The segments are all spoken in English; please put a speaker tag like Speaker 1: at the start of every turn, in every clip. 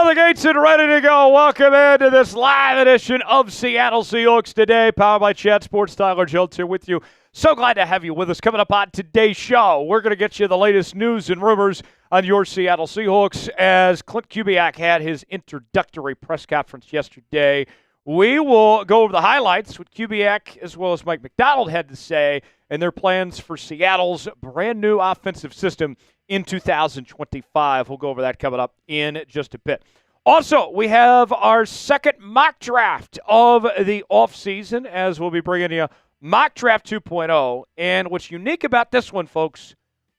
Speaker 1: out of the gates and ready to go. Welcome into this live edition of Seattle Seahawks Today, powered by Chat Sports. Tyler Jones here with you. So glad to have you with us. Coming up on today's show, we're going to get you the latest news and rumors on your Seattle Seahawks as Klint Kubiak had his introductory press conference yesterday. We will go over the highlights, what Kubiak as well as Mike Macdonald had to say, and their plans for Seattle's brand new offensive system in 2025. We'll go over that coming up in just a bit. Also, we have our second mock draft of the offseason, as we'll be bringing you Mock Draft 2.0. And what's unique about this one, folks,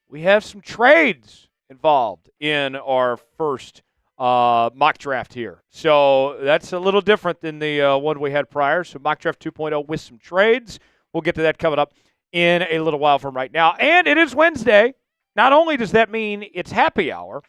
Speaker 1: we have some trades involved in our first mock draft here. So that's a little different than the one we had prior. So Mock Draft 2.0 with some trades. We'll get to that coming up in a little while from right now. And it is Wednesday. Not only does that mean it's happy hour,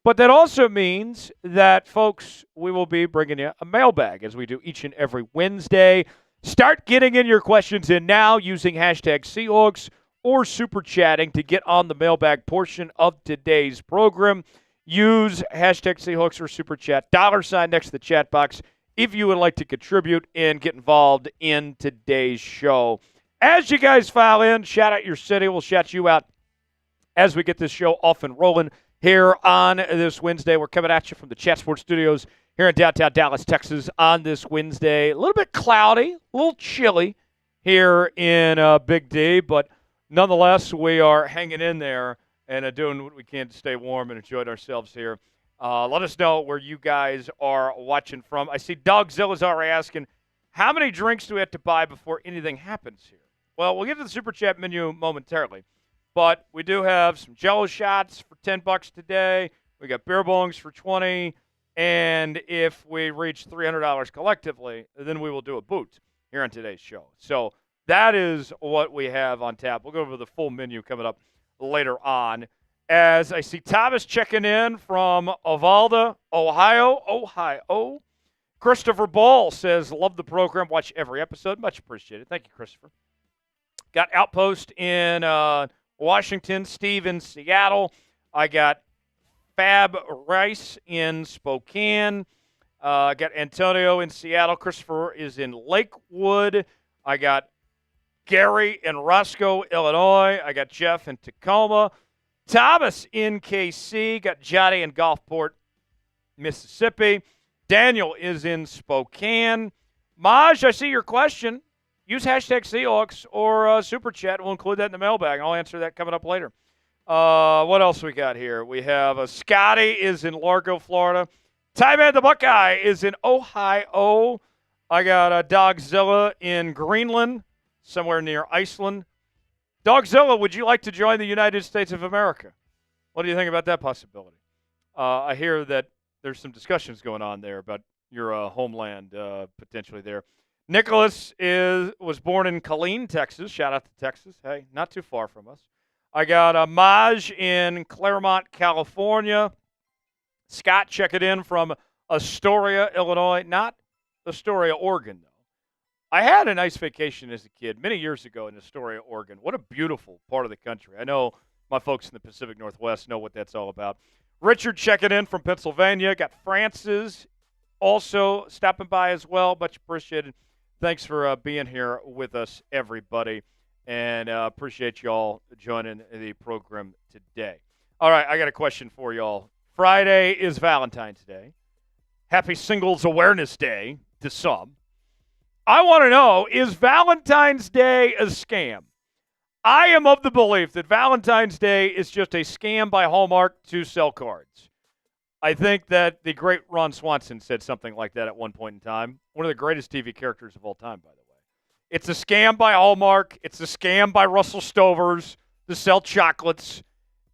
Speaker 1: but that also means that, folks, we will be bringing you a mailbag as we do each and every Wednesday. Start getting in your questions in now using hashtag Seahawks or super chatting to get on the mailbag portion of today's program. Use hashtag Seahawks or super chat, $ next to the chat box if you would like to contribute and get involved in today's show. As you guys file in, shout out your city. We'll shout you out as we get this show off and rolling here on this Wednesday. We're coming at you from the Chat Sports Studios here in downtown Dallas, Texas on this Wednesday. A little bit cloudy, a little chilly here in Big D, but nonetheless, we are hanging in there and doing what we can to stay warm and enjoy ourselves here. Let us know where you guys are watching from. I see Doug Zilla's already asking, how many drinks do we have to buy before anything happens here? Well, we'll get to the Super Chat menu momentarily. But we do have some Jello shots for $10 today. We got beer bongs for $20. And if we reach $300 collectively, then we will do a boot here on today's show. So that is what we have on tap. We'll go over the full menu coming up later on. As I see Thomas checking in from Uvalde, Ohio. Christopher Ball says, love the program. Watch every episode. Much appreciated. Thank you, Christopher. Got Outpost in Washington, Steve in Seattle. I got Fab Rice in Spokane. I got Antonio in Seattle. Christopher is in Lakewood. I got Gary in Roscoe, Illinois. I got Jeff in Tacoma. Thomas in KC. Got Johnny in Gulfport, Mississippi. Daniel is in Spokane. Maj, I see your question. Use hashtag Seahawks or Super Chat. We'll include that in the mailbag. I'll answer that coming up later. What else we got here? We have Scotty is in Largo, Florida. Ty-Man the Buckeye is in Ohio. I got Dogzilla in Greenland, somewhere near Iceland. Dogzilla, would you like to join the United States of America? What do you think about that possibility? I hear that there's some discussions going on there about your homeland potentially there. Nicholas was born in Killeen, Texas. Shout out to Texas. Hey, not too far from us. I got Maj in Claremont, California. Scott checking in from Astoria, Illinois. Not Astoria, Oregon, though. I had a nice vacation as a kid many years ago in Astoria, Oregon. What a beautiful part of the country. I know my folks in the Pacific Northwest know what that's all about. Richard checking in from Pennsylvania. Got Francis also stopping by as well. Much appreciated. Thanks for being here with us, everybody, and appreciate you all joining the program today. All right, I got a question for y'all. Friday is Valentine's Day. Happy Singles Awareness Day to some. I want to know, is Valentine's Day a scam? I am of the belief that Valentine's Day is just a scam by Hallmark to sell cards. I think that the great Ron Swanson said something like that at one point in time. One of the greatest TV characters of all time, by the way. It's a scam by Hallmark. It's a scam by Russell Stovers to sell chocolates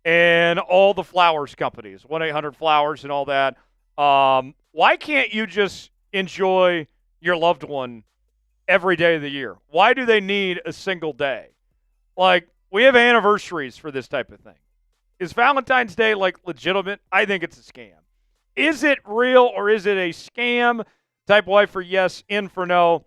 Speaker 1: and all the flowers companies, 1-800-Flowers and all that. Why can't you just enjoy your loved one every day of the year? Why do they need a single day? Like, we have anniversaries for this type of thing. Is Valentine's Day, legitimate? I think it's a scam. Is it real or is it a scam? Type Y for yes, in for no.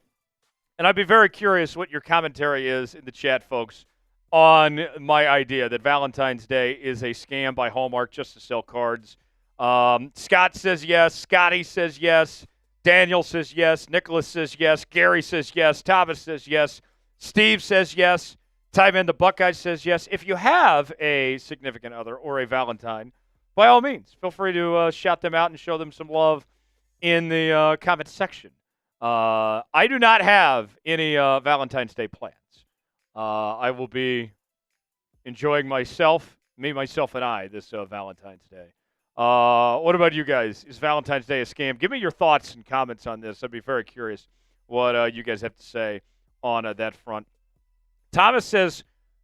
Speaker 1: And I'd be very curious what your commentary is in the chat, folks, on my idea that Valentine's Day is a scam by Hallmark just to sell cards. Scott says yes. Scotty says yes. Daniel says yes. Nicholas says yes. Gary says yes. Thomas says yes. Steve says yes. Time in the Buckeyes says yes. If you have a significant other or a Valentine, by all means, feel free to shout them out and show them some love in the comment section. I do not have any Valentine's Day plans. I will be enjoying myself, me, myself, and I, this Valentine's Day. What about you guys? Is Valentine's Day a scam? Give me your thoughts and comments on this. I'd be very curious what you guys have to say on that front. Thomas says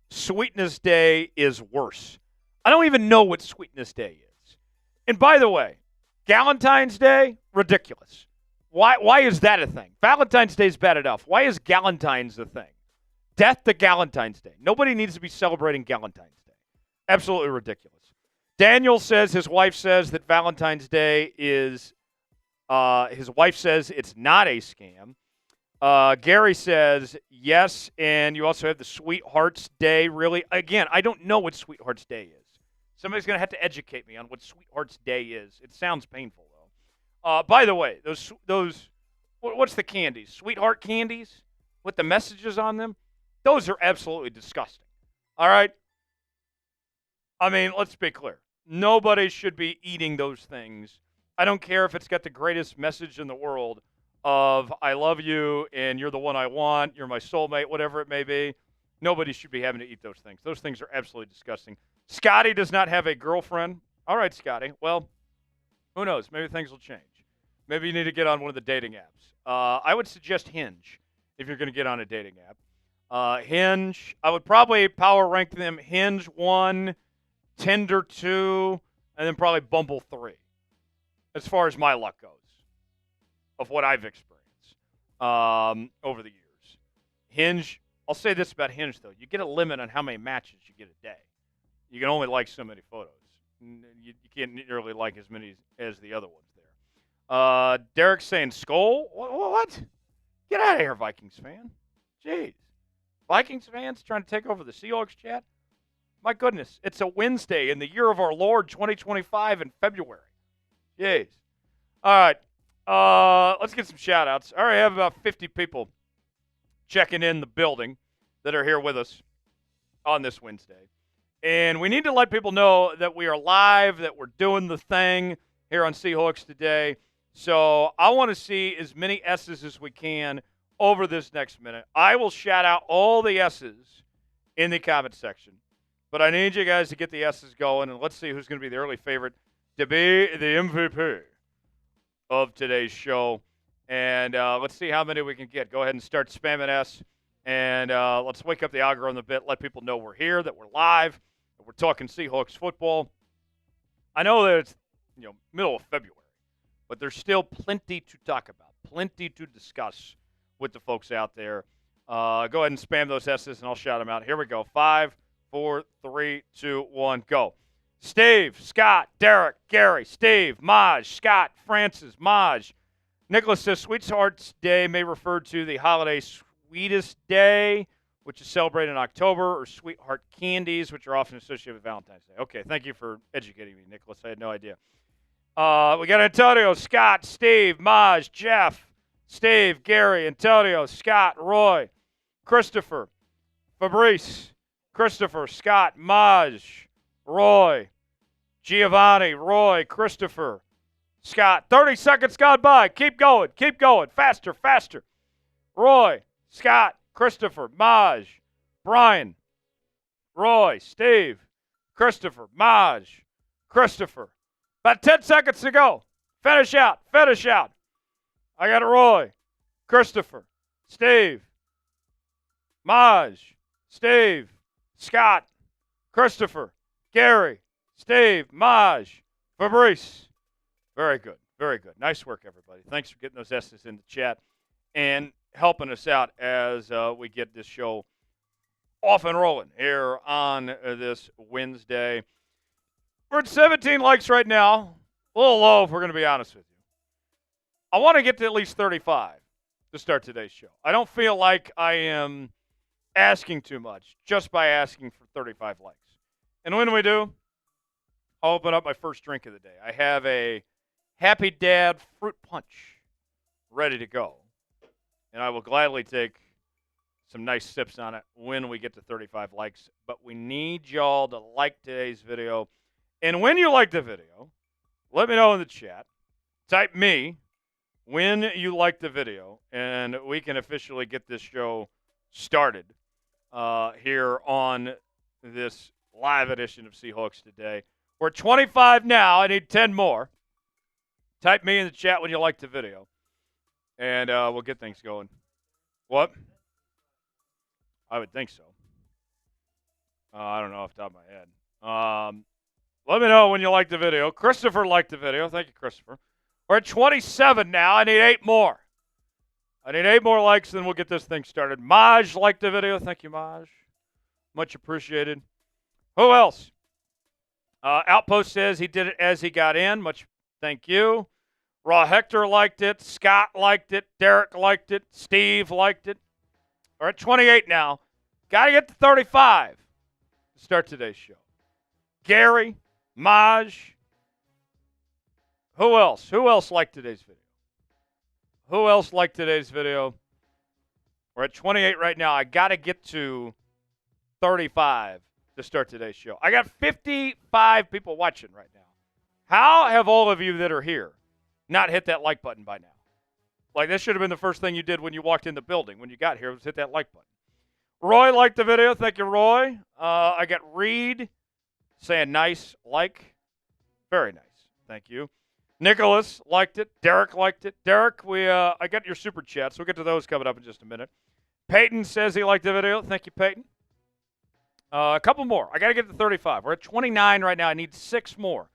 Speaker 1: Sweetness Day is worse. I don't even know what Sweetness Day is. And by the way, Galentine's Day, ridiculous. Why is that a thing? Valentine's Day is bad enough. Why is Galentine's a thing? Death to Galentine's Day. Nobody needs to be celebrating Galentine's Day. Absolutely ridiculous. Daniel says his wife says that Valentine's Day is, his wife says it's not a scam. Gary says yes, and you also have the Sweethearts Day. Really, again, I don't know what Sweethearts Day is. Somebody's going to have to educate me on what Sweethearts Day is. It sounds painful, though. By the way, those what's the candies? Sweetheart candies with the messages on them? Those are absolutely disgusting. All right? I mean, let's be clear. Nobody should be eating those things. I don't care if it's got the greatest message in the world of I love you and you're the one I want, you're my soulmate, whatever it may be. Nobody should be having to eat those things. Those things are absolutely disgusting. Scotty does not have a girlfriend. All right, Scotty. Well, who knows? Maybe things will change. Maybe you need to get on one of the dating apps. I would suggest Hinge if you're going to get on a dating app. Hinge, I would probably power rank them Hinge 1, Tinder 2, and then probably Bumble 3 as far as my luck goes of what I've experienced over the years. Hinge, I'll say this about Hinge, though. You get a limit on how many matches you get a day. You can only like so many photos. You can't nearly like as many as the other ones there. Derek's saying Skol? What? Get out of here, Vikings fan. Jeez. Vikings fans trying to take over the Seahawks chat? My goodness, it's a Wednesday in the year of our Lord 2025 in February. Jeez. All right. Let's get some shout-outs. I already have about 50 people checking in the building that are here with us on this Wednesday. And we need to let people know that we are live, that we're doing the thing here on Seahawks Today. So I want to see as many S's as we can over this next minute. I will shout out all the S's in the comment section. But I need you guys to get the S's going, and let's see who's going to be the early favorite to be the MVP of today's show. And let's see how many we can get. Go ahead and start spamming S. And let's wake up the algorithm a bit, let people know we're here, that we're live, that we're talking Seahawks football. I know that it's middle of February, but there's still plenty to talk about, plenty to discuss with the folks out there. Go ahead and spam those S's, and I'll shout them out. Here we go. 5, 4, 3, 2, 1, go. Steve, Scott, Derek, Gary, Steve, Maj, Scott, Francis, Maj. Nicholas says Sweethearts Day may refer to the holiday Sweetest Day, which is celebrated in October, or sweetheart candies, which are often associated with Valentine's Day. Okay, thank you for educating me, Nicholas. I had no idea. We got Antonio, Scott, Steve, Maj, Jeff, Steve, Gary, Antonio, Scott, Roy, Christopher, Fabrice, Christopher, Scott, Maj, Roy, Giovanni, Roy, Christopher, Scott. 30 seconds gone by. Keep going. Keep going. Faster, faster. Roy, Scott, Christopher, Maj, Brian, Roy, Steve, Christopher, Maj, Christopher. About 10 seconds to go. Finish out. Finish out. I got Roy, Christopher, Steve, Maj, Steve, Scott, Christopher, Gary, Steve, Maj, Fabrice. Very good. Very good. Nice work, everybody. Thanks for getting those S's in the chat and helping us out as we get this show off and rolling here on this Wednesday. We're at 17 likes right now. A little low, if we're going to be honest with you. I want to get to at least 35 to start today's show. I don't feel like I am asking too much just by asking for 35 likes. And when we do, I'll open up my first drink of the day. I have a Happy Dad fruit punch ready to go. And I will gladly take some nice sips on it when we get to 35 likes. But we need y'all to like today's video. And when you like the video, let me know in the chat. Type me when you like the video, and we can officially get this show started here on this live edition of Seahawks Today. We're at 25 now. I need 10 more. Type me in the chat when you like the video, and we'll get things going. What? I would think so. I don't know off the top of my head. Let me know when you like the video. Christopher liked the video. Thank you, Christopher. We're at 27 now. I need 8 more. I need 8 more likes, and then we'll get this thing started. Maj liked the video. Thank you, Maj. Much appreciated. Who else? Outpost says he did it as he got in. Much thank you. Raw Hector liked it. Scott liked it. Derek liked it. Steve liked it. We're at 28 now. Got to get to 35 to start today's show. Gary, Maj. Who else? Who else liked today's video? Who else liked today's video? We're at 28 right now. I got to get to 35 to start today's show. I got 55 people watching right now. How have all of you that are here not hit that like button by now? Like, this should have been the first thing you did when you walked in the building. When you got here, was hit that like button. Roy liked the video. Thank you, Roy. I got Reed saying nice, like. Very nice. Thank you. Nicholas liked it. Derek liked it. Derek, I got your super chats. We'll get to those coming up in just a minute. Peyton says he liked the video. Thank you, Peyton. A couple more. I got to get to 35. We're at 29 right now. I need 6 more.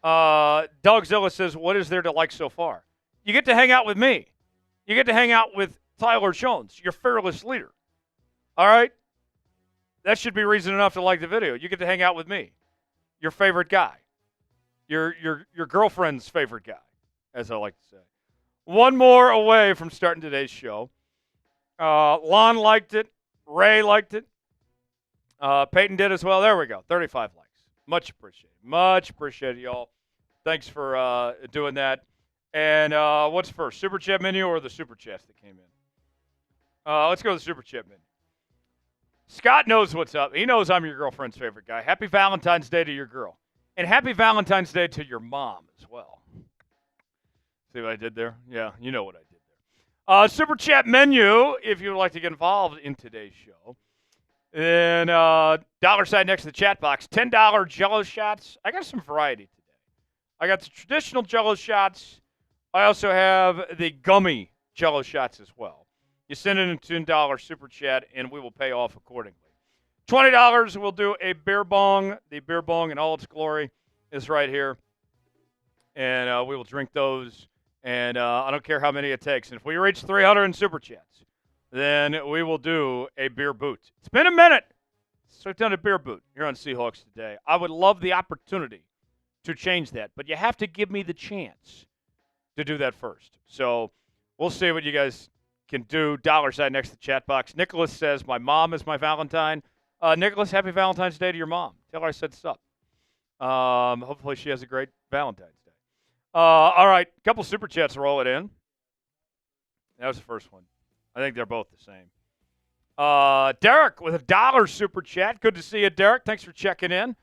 Speaker 1: Dogzilla says, what is there to like so far? You get to hang out with me. You get to hang out with Tyler Jones, your fearless leader. All right? That should be reason enough to like the video. You get to hang out with me, your favorite guy, your girlfriend's favorite guy, as I like to say. One more away from starting today's show. Lon liked it. Ray liked it. Peyton did as well. There we go. 35 likes. Much appreciated. Much appreciated, y'all. Thanks for doing that. And what's first, Super Chat menu or the Super Chats that came in? Let's go to the Super Chat menu. Scott knows what's up. He knows I'm your girlfriend's favorite guy. Happy Valentine's Day to your girl. And happy Valentine's Day to your mom as well. See what I did there? Yeah, you know what I did there. Super Chat menu, if you would like to get involved in today's show. And dollar sign next to the chat box. $10 Jello shots. I got some variety today. I got the traditional Jello shots. I also have the gummy Jello shots as well. You send in a $10 super chat, and we will pay off accordingly. $20, we'll do a beer bong. The beer bong in all its glory is right here. And we will drink those. And I don't care how many it takes. And if we reach 300 in super chats, then we will do a beer boot. It's been a minute since I've done a beer boot here on Seahawks Today. I would love the opportunity to change that, but you have to give me the chance to do that first. So we'll see what you guys can do. Dollar sign next to the chat box. Nicholas says, my mom is my Valentine. Nicholas, happy Valentine's Day to your mom. Tell her I said sup. Hopefully she has a great Valentine's Day. All right, a couple super chats to roll it in. That was the first one. I think they're both the same. Derek with a $1 super chat. Good to see you, Derek. Thanks for checking in.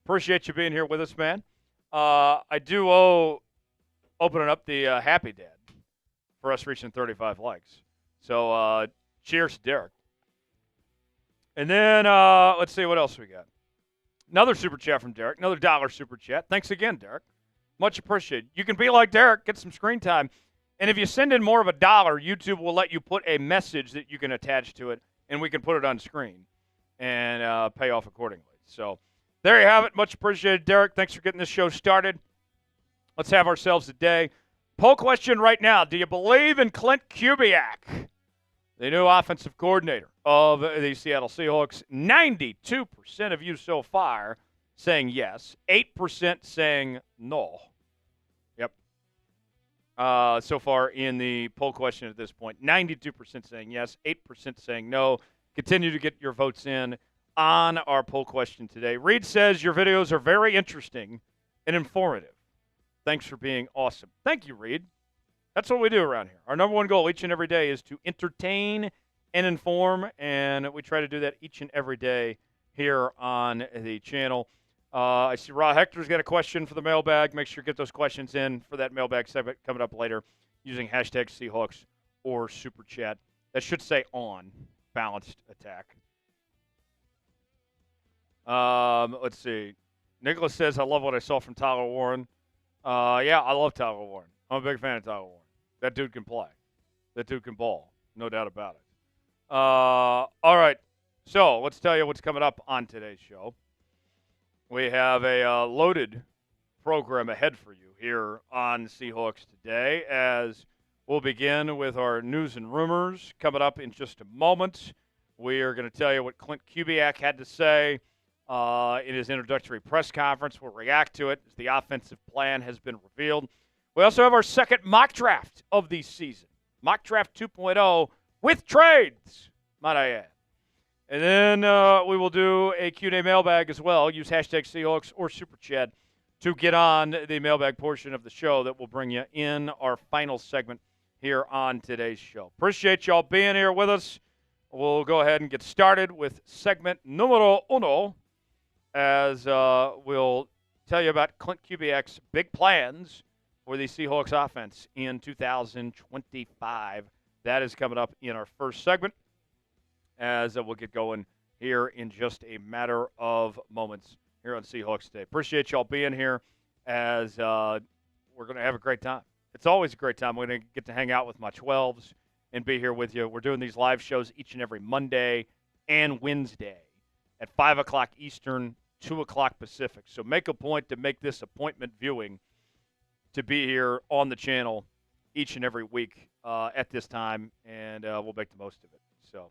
Speaker 1: Appreciate you being here with us, man. I do owe opening up the Happy Dad for us reaching 35 likes. So cheers, Derek. And then let's see what else we got. Another super chat from Derek. Another $1 super chat. Thanks again, Derek. Much appreciated. You can be like Derek, get some screen time. And if you send in more of $1, YouTube will let you put a message that you can attach to it, and we can put it on screen and pay off accordingly. So there you have it. Much appreciated, Derek. Thanks for getting this show started. Let's have ourselves a day. Poll question right now. Do you believe in Klint Kubiak, the new offensive coordinator of the Seattle Seahawks? 92% of you so far saying yes. 8% saying no. Yep. So far in the poll question at this point, 92% saying yes, 8% saying no. Continue to get your votes in. on our poll question today. Reed says, your videos are very interesting and informative. Thanks for being awesome. Thank you, Reed. That's what we do around here. Our number one goal each and every day is to entertain and inform, and we try to do that each and every day here on the channel. I see Raw Hector's got a question for the mailbag. Make sure you get those questions in for that mailbag segment coming up later using hashtag Seahawks or Super Chat. That should say on Balanced Attack. Let's see. Nicholas says, I love what I saw from Tyler Warren. Yeah, I love Tyler Warren. I'm a big fan of Tyler Warren. That dude can play. That dude can ball. No doubt about it. All right. So let's tell you what's coming up on today's show. We have a loaded program ahead for you here on Seahawks Today, as we'll begin with our news and rumors coming up in just a moment. We are going to tell you what Klint Kubiak had to say in his introductory press conference. We'll react to it as the offensive plan has been revealed. We also have our second mock draft of the season, Mock Draft 2.0 with trades, might I add. And then we will do a Q&A mailbag as well. Use hashtag Seahawks or Super Chat to get on the mailbag portion of the show that will bring you in our final segment here on today's show. Appreciate y'all being here with us. We'll go ahead and get started with segment numero uno, as we'll tell you about Klint Kubiak's big plans for the Seahawks offense in 2025. That is coming up in our first segment, as we'll get going here in just a matter of moments here on Seahawks Today. Appreciate y'all being here, as we're going to have a great time. It's always a great time. We're going to get to hang out with my 12s and be here with you. We're doing these live shows each and every Monday and Wednesday at 5 o'clock Eastern, 2 o'clock Pacific. So make a point to make this appointment viewing to be here on the channel each and every week at this time, and we'll make the most of it. So,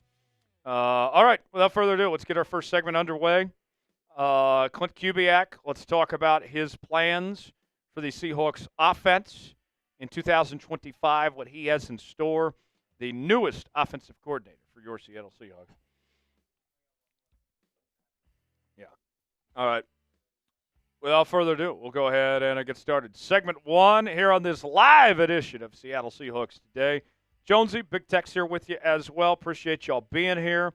Speaker 1: all right, without further ado, let's get our first segment underway. Klint Kubiak, let's talk about his plans for the Seahawks offense in 2025, what he has in store, the newest offensive coordinator for your Seattle Seahawks. Yeah. All right. Without further ado, we'll go ahead and get started. Segment one here on this live edition of Seattle Seahawks Today. Jonesy, Big Tex here with you as well. Appreciate y'all being here.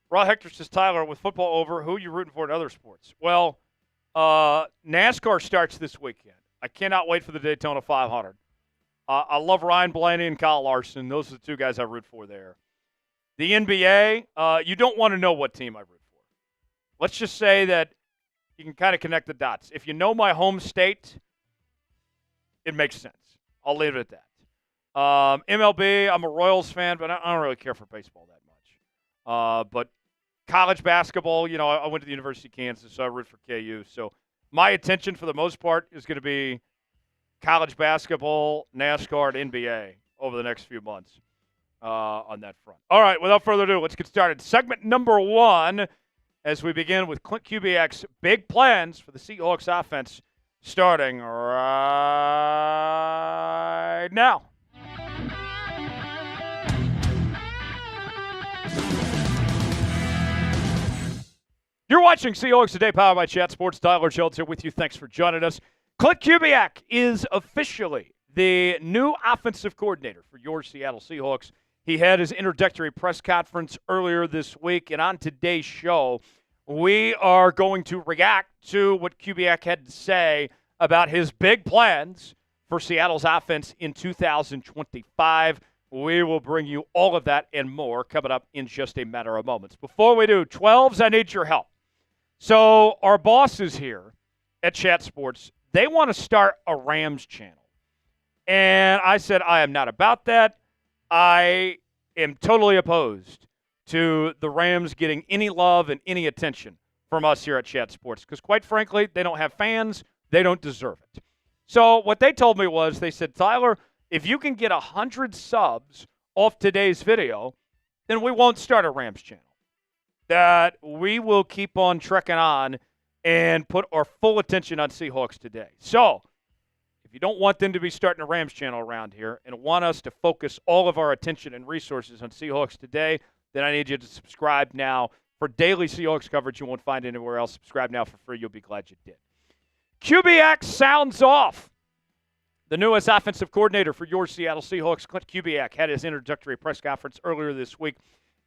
Speaker 1: Raw Hector says, Tyler, with football over, who are you rooting for in other sports? Well, NASCAR starts this weekend. I cannot wait for the Daytona 500. I love Ryan Blaney and Kyle Larson. Those are the two guys I root for there. The NBA, you don't want to know what team I root for. Let's just say that you can kind of connect the dots. If you know my home state, it makes sense. I'll leave it at that. MLB, I'm a Royals fan, but I don't really care for baseball that much. But college basketball, you know, I went to the University of Kansas, so I root for KU. So my attention for the most part is going to be college basketball, NASCAR, and NBA over the next few months on that front. All right, without further ado, let's get started. Segment number one, as we begin with Klint Kubiak's big plans for the Seahawks offense, starting right now. You're watching Seahawks Today, powered by Chat Sports. Tyler Schultz here with you. Thanks for joining us. Klint Kubiak is officially the new offensive coordinator for your Seattle Seahawks. He had his introductory press conference earlier this week, and on today's show, we are going to react to what Kubiak had to say about his big plans for Seattle's offense in 2025. We will bring you all of that and more coming up in just a matter of moments. Before we do, 12s, I need your help. So our bosses here at Chat Sports, they want to start a Rams channel. And I said, I am not about that. I am totally opposed to the Rams getting any love and any attention from us here at Chat Sports, because quite frankly, they don't have fans. They don't deserve it. So what they told me was, they said, Tyler, if you can get 100 subs off today's video, then we won't start a Rams channel. That we will keep on trekking on and put our full attention on Seahawks Today. So if you don't want them to be starting a Rams channel around here and want us to focus all of our attention and resources on Seahawks Today, then I need you to subscribe now for daily Seahawks coverage you won't find anywhere else. Subscribe now for free. You'll be glad you did. Kubiak sounds off. The newest offensive coordinator for your Seattle Seahawks, Klint Kubiak, had his introductory press conference earlier this week,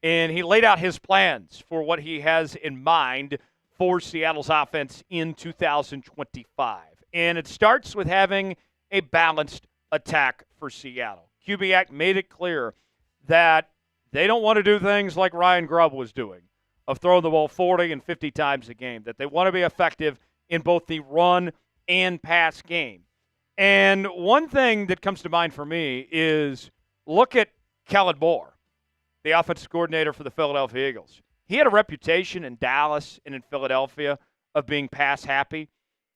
Speaker 1: and he laid out his plans for what he has in mind for Seattle's offense in 2025. And it starts with having a balanced attack for Seattle. Kubiak made it clear that they don't want to do things like Ryan Grubb was doing, of throwing the ball 40 and 50 times a game, that they want to be effective in both the run and pass game. And one thing that comes to mind for me is look at Kellen Moore, the offensive coordinator for the Philadelphia Eagles. He had a reputation in Dallas and in Philadelphia of being pass happy,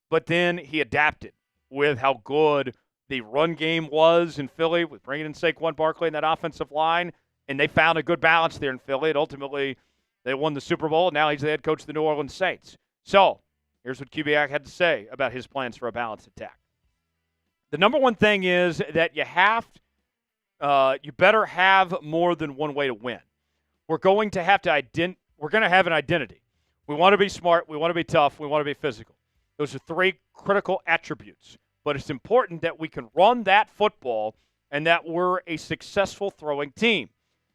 Speaker 1: but then he adapted with how good the run game was in Philly with bringing in Saquon Barkley in that offensive line, and they found a good balance there in Philly, and ultimately they won the Super Bowl, and now he's the head coach of the New Orleans Saints. So here's what Kubiak had to say about his plans for a balanced attack. The number one thing is that you better have more than one way to win. We're going to have an identity. We want to be smart, we want to be tough, we want to be physical. Those are three critical attributes. But it's important that we can run that football and that we're a successful throwing team.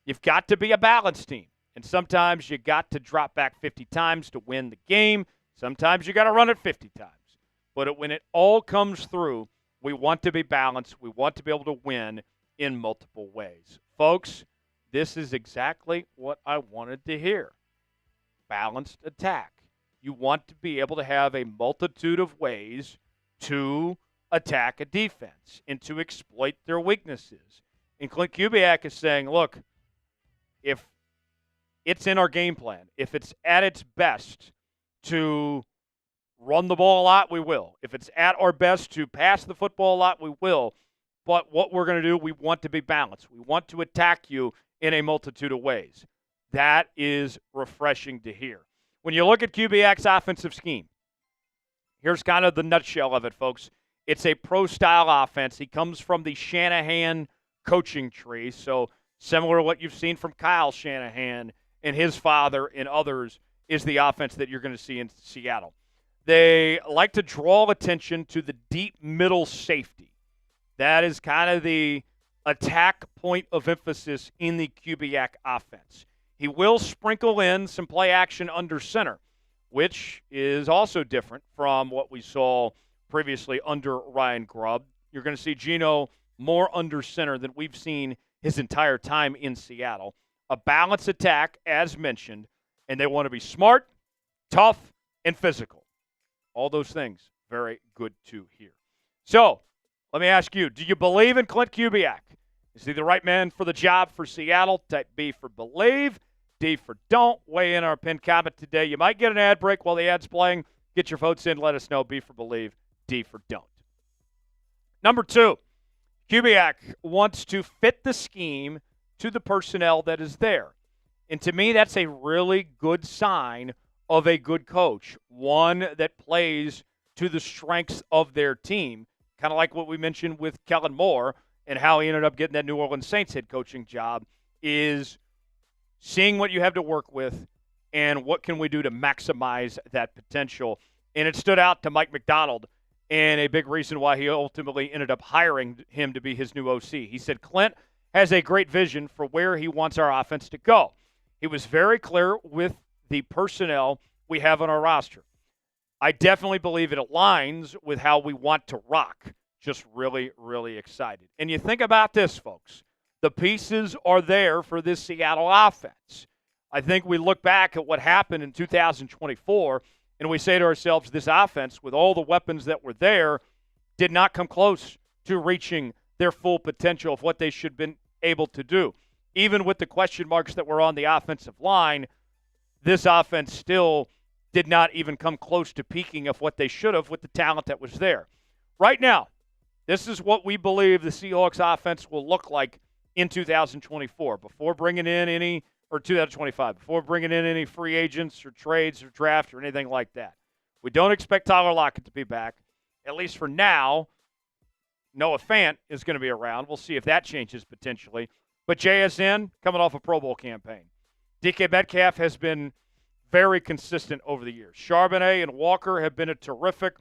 Speaker 1: You've got to be a balanced team. And sometimes you got to drop back 50 times to win the game. Sometimes you got to run it 50 times. But when it all comes through, we want to be balanced. We want to be able to win in multiple ways. Folks, this is exactly what I wanted to hear. Balanced attack. You want to be able to have a multitude of ways to attack a defense and to exploit their weaknesses. And Clint Kubiak is saying, look, if it's in our game plan, if it's at its best to run the ball a lot, we will. If it's at our best to pass the football a lot, we will. But what we're going to do, we want to be balanced. We want to attack you in a multitude of ways. That is refreshing to hear. When you look at Kubiak's offensive scheme, here's kind of the nutshell of it, folks. It's a pro-style offense. He comes from the Shanahan coaching tree, so similar to what you've seen from Kyle Shanahan and his father and others is the offense that you're going to see in Seattle. They like to draw attention to the deep middle safety. That is kind of the attack point of emphasis in the Kubiak offense. He will sprinkle in some play action under center, which is also different from what we saw previously under Ryan Grubb. You're going to see Geno more under center than we've seen his entire time in Seattle. A balanced attack, as mentioned, and they want to be smart, tough, and physical. All those things, very good to hear. So, let me ask you, do you believe in Klint Kubiak? Is he the right man for the job for Seattle? Type B for believe, D for don't. Weigh in our pinned comment today. You might get an ad break while the ad's playing. Get your votes in. Let us know. B for believe, D for don't. Number two, Kubiak wants to fit the scheme to the personnel that is there. And to me, that's a really good sign of a good coach, one that plays to the strengths of their team, kind of like what we mentioned with Kellen Moore and how he ended up getting that New Orleans Saints head coaching job, is seeing what you have to work with and what can we do to maximize that potential. And it stood out to Mike Macdonald, and a big reason why he ultimately ended up hiring him to be his new OC. He said Clint has a great vision for where he wants our offense to go. He was very clear with the personnel we have on our roster. I definitely believe it aligns with how we want to rock. Just really, really excited. And you think about this, folks. The pieces are there for this Seattle offense. I think we look back at what happened in 2024, and we say to ourselves, this offense, with all the weapons that were there, did not come close to reaching their full potential of what they should have been able to do. Even with the question marks that were on the offensive line, this offense still did not even come close to peaking of what they should have with the talent that was there. Right now, this is what we believe the Seahawks offense will look like in 2024 before bringing in any, or 2025, before bringing in any free agents or trades or draft or anything like that. We don't expect Tyler Lockett to be back, at least for now. Noah Fant is going to be around. We'll see if that changes potentially. But JSN coming off a Pro Bowl campaign. DK Metcalf has been very consistent over the years. Charbonnet and Walker have been a terrific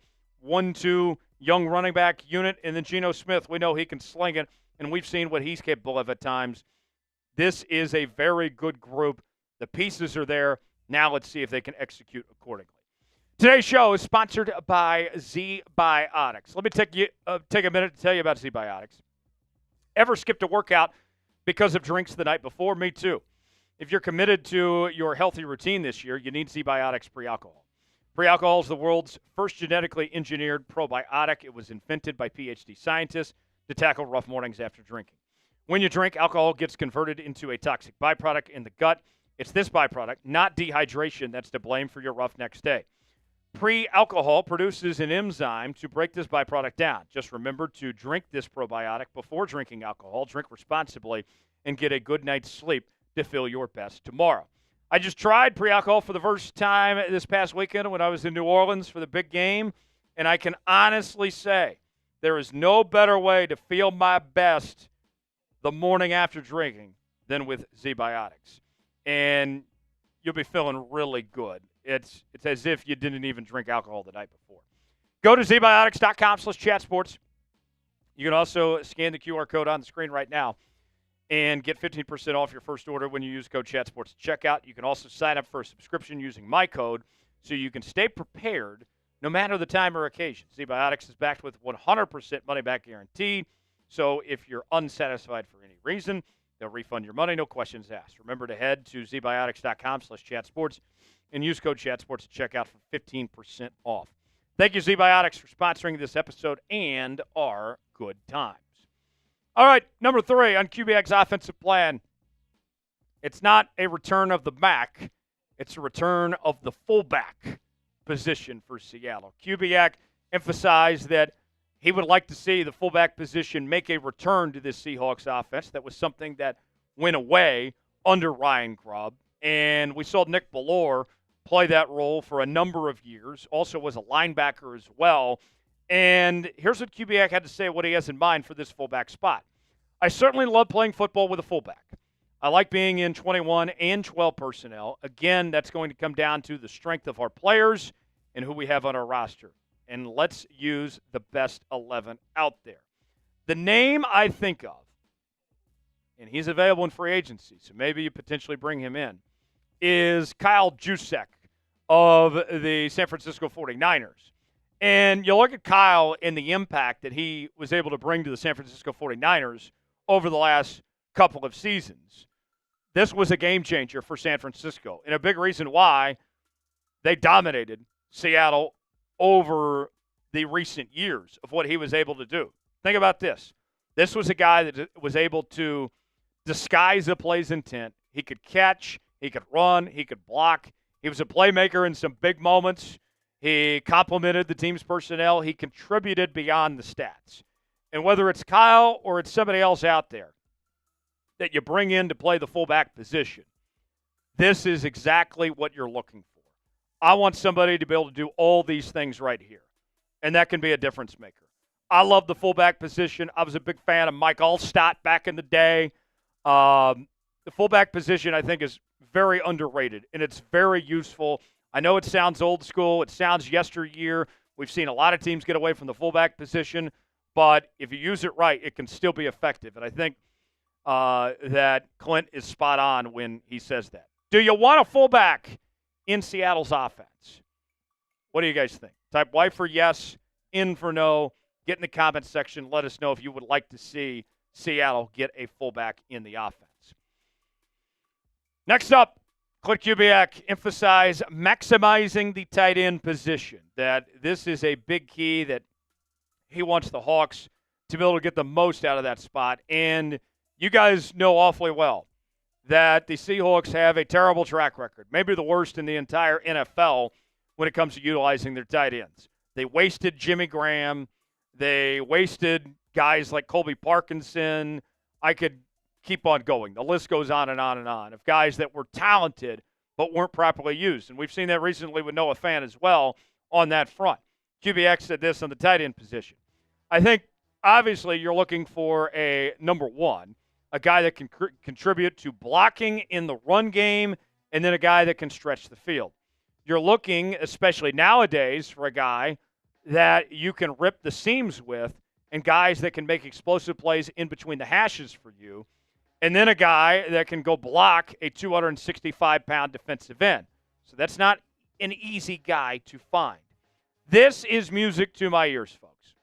Speaker 1: 1-2 young running back unit. And then Geno Smith, we know he can sling it, and we've seen what he's capable of at times. This is a very good group. The pieces are there. Now let's see if they can execute accordingly. Today's show is sponsored by Z-Biotics. Let me take a minute to tell you about Z-Biotics. Ever skipped a workout because of drinks the night before? Me too. If you're committed to your healthy routine this year, you need Z-Biotics Pre-Alcohol. Pre-Alcohol is the world's first genetically engineered probiotic. It was invented by PhD scientists to tackle rough mornings after drinking. When you drink, alcohol gets converted into a toxic byproduct in the gut. It's this byproduct, not dehydration, that's to blame for your rough next day. Pre-alcohol produces an enzyme to break this byproduct down. Just remember to drink this probiotic before drinking alcohol. Drink responsibly and get a good night's sleep to feel your best tomorrow. I just tried pre-alcohol for the first time this past weekend when I was in New Orleans for the big game, and I can honestly say there is no better way to feel my best the morning after drinking than with Z-Biotics. And you'll be feeling really good. It's as if you didn't even drink alcohol the night before. Go to zbiotics.com/chatsports. You can also scan the QR code on the screen right now and get 15% off your first order when you use code chatsports at checkout. You can also sign up for a subscription using my code so you can stay prepared no matter the time or occasion. Z-Biotics is backed with 100% money-back guarantee. So if you're unsatisfied for any reason, they'll refund your money, no questions asked. Remember to head to zbiotics.com/chatsports and use code chatsports at checkout for 15% off. Thank you, Z-Biotics, for sponsoring this episode and our good times. All right, number 3 on Kubiak's offensive plan. It's not a return of the back. It's a return of the fullback position for Seattle. Kubiak emphasized that he would like to see the fullback position make a return to this Seahawks offense. That was something that went away under Ryan Grubb. And we saw Nick Bellore play that role for a number of years, also was a linebacker as well. And here's what Kubiak had to say, what he has in mind for this fullback spot. I certainly love playing football with a fullback. I like being in 21 and 12 personnel. Again, that's going to come down to the strength of our players and who we have on our roster. And let's use the best 11 out there. The name I think of, and he's available in free agency, so maybe you potentially bring him in, is Kyle Juszczyk of the San Francisco 49ers. And you look at Kyle and the impact that he was able to bring to the San Francisco 49ers over the last couple of seasons. This was a game changer for San Francisco, and a big reason why they dominated Seattle over the recent years of what he was able to do. Think about this. This was a guy that was able to disguise a play's intent. He could catch, he could run, he could block. He was a playmaker in some big moments. He complemented the team's personnel. He contributed beyond the stats. And whether it's Kyle or it's somebody else out there that you bring in to play the fullback position, this is exactly what you're looking for. I want somebody to be able to do all these things right here, and that can be a difference maker. I love the fullback position. I was a big fan of Mike Allstott back in the day. The fullback position, I think, is very underrated, and it's very useful. I know it sounds old school. It sounds yesteryear. We've seen a lot of teams get away from the fullback position, but if you use it right, it can still be effective. And I think that Clint is spot on when he says that. Do you want a fullback in Seattle's offense? What do you guys think? Type Y for yes, in for no. Get in the comments section. Let us know if you would like to see Seattle get a fullback in the offense. Next up, Clint Kubiak emphasized maximizing the tight end position, that this is a big key, that he wants the Hawks to be able to get the most out of that spot. And you guys know awfully well that the Seahawks have a terrible track record, maybe the worst in the entire NFL when it comes to utilizing their tight ends. They wasted Jimmy Graham. They wasted guys like Colby Parkinson. I could keep on going. The list goes on and on and on of guys that were talented but weren't properly used. And we've seen that recently with Noah Fant as well on that front. Kubiak said this on the tight end position. I think, obviously, you're looking for a number one, a guy that can contribute to blocking in the run game, and then a guy that can stretch the field. you're looking, especially nowadays, for a guy that you can rip the seams with and guys that can make explosive plays in between the hashes for you, and then a guy that can go block a 265-pound defensive end. So that's not an easy guy to find. This is music to my ears, folks.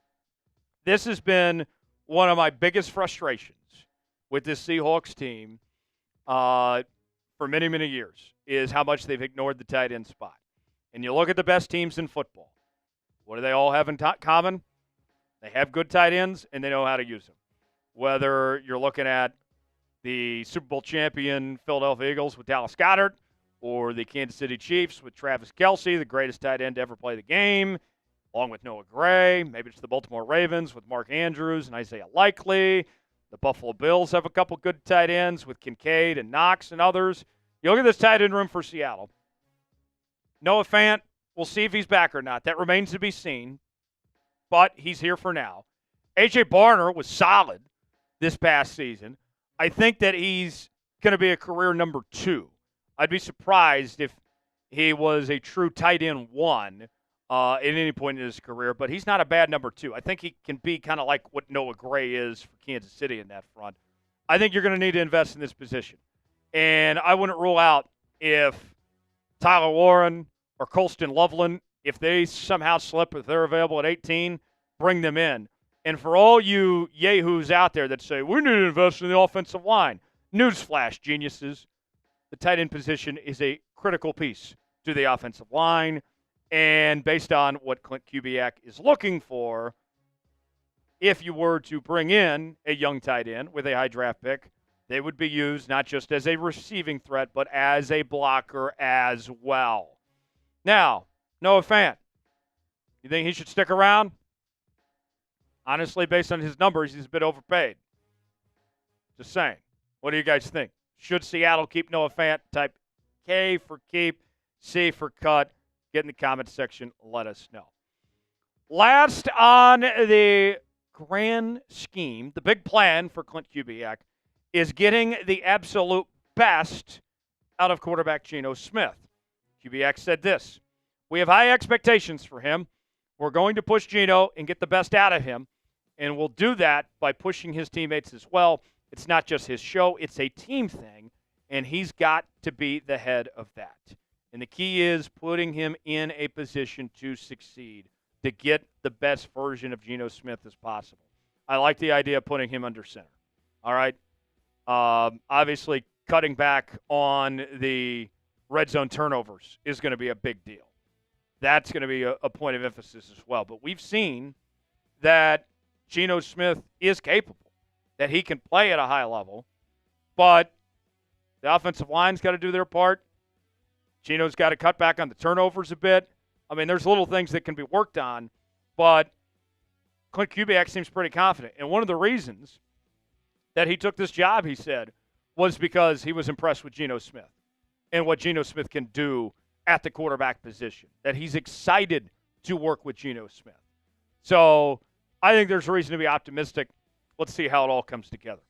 Speaker 1: This has been one of my biggest frustrations with this Seahawks team for many, many years, is how much they've ignored the tight end spot. And you look at the best teams in football. What do they all have in common? They have good tight ends, and they know how to use them. Whether you're looking at the Super Bowl champion Philadelphia Eagles with Dallas Goedert, or the Kansas City Chiefs with Travis Kelce, the greatest tight end to ever play the game, along with Noah Gray. Maybe it's the Baltimore Ravens with Mark Andrews and Isaiah Likely. The Buffalo Bills have a couple good tight ends with Kincaid and Knox and others. You look at this tight end room for Seattle. Noah Fant, we'll see if he's back or not. That remains to be seen, but he's here for now. A.J. Barner was solid this past season. I think that he's going to be a career number 2. I'd be surprised if he was a true tight end 1 at any point in his career, but he's not a bad number 2. I think he can be kind of like what Noah Gray is for Kansas City in that front. I think you're going to need to invest in this position. And I wouldn't rule out if Tyler Warren or Colston Loveland, if they somehow slip, if they're available at 18, bring them in. And for all you yahoos out there that say, we need to invest in the offensive line, newsflash, geniuses, the tight end position is a critical piece to the offensive line. And based on what Klint Kubiak is looking for, if you were to bring in a young tight end with a high draft pick, they would be used not just as a receiving threat, but as a blocker as well. Now, Noah Fant, you think he should stick around? Honestly, based on his numbers, he's a bit overpaid. Just saying. What do you guys think? Should Seattle keep Noah Fant? Type K for keep, C for cut. Get in the comments section. Let us know. Last on the grand scheme, the big plan for Klint Kubiak is getting the absolute best out of quarterback Geno Smith. Kubiak said this: we have high expectations for him. We're going to push Geno and get the best out of him, and we'll do that by pushing his teammates as well. It's not just his show, it's a team thing, and he's got to be the head of that. And the key is putting him in a position to succeed, to get the best version of Geno Smith as possible. I like the idea of putting him under center. All right? Obviously, cutting back on the red zone turnovers is going to be a big deal. That's going to be a point of emphasis as well. But we've seen that Geno Smith is capable, that he can play at a high level, but the offensive line's got to do their part. Geno's got to cut back on the turnovers a bit. I mean, there's little things that can be worked on, but Klint Kubiak seems pretty confident. And one of the reasons that he took this job, he said, was because he was impressed with Geno Smith and what Geno Smith can do at the quarterback position, that he's excited to work with Geno Smith. So I think there's a reason to be optimistic. Let's see how it all comes together.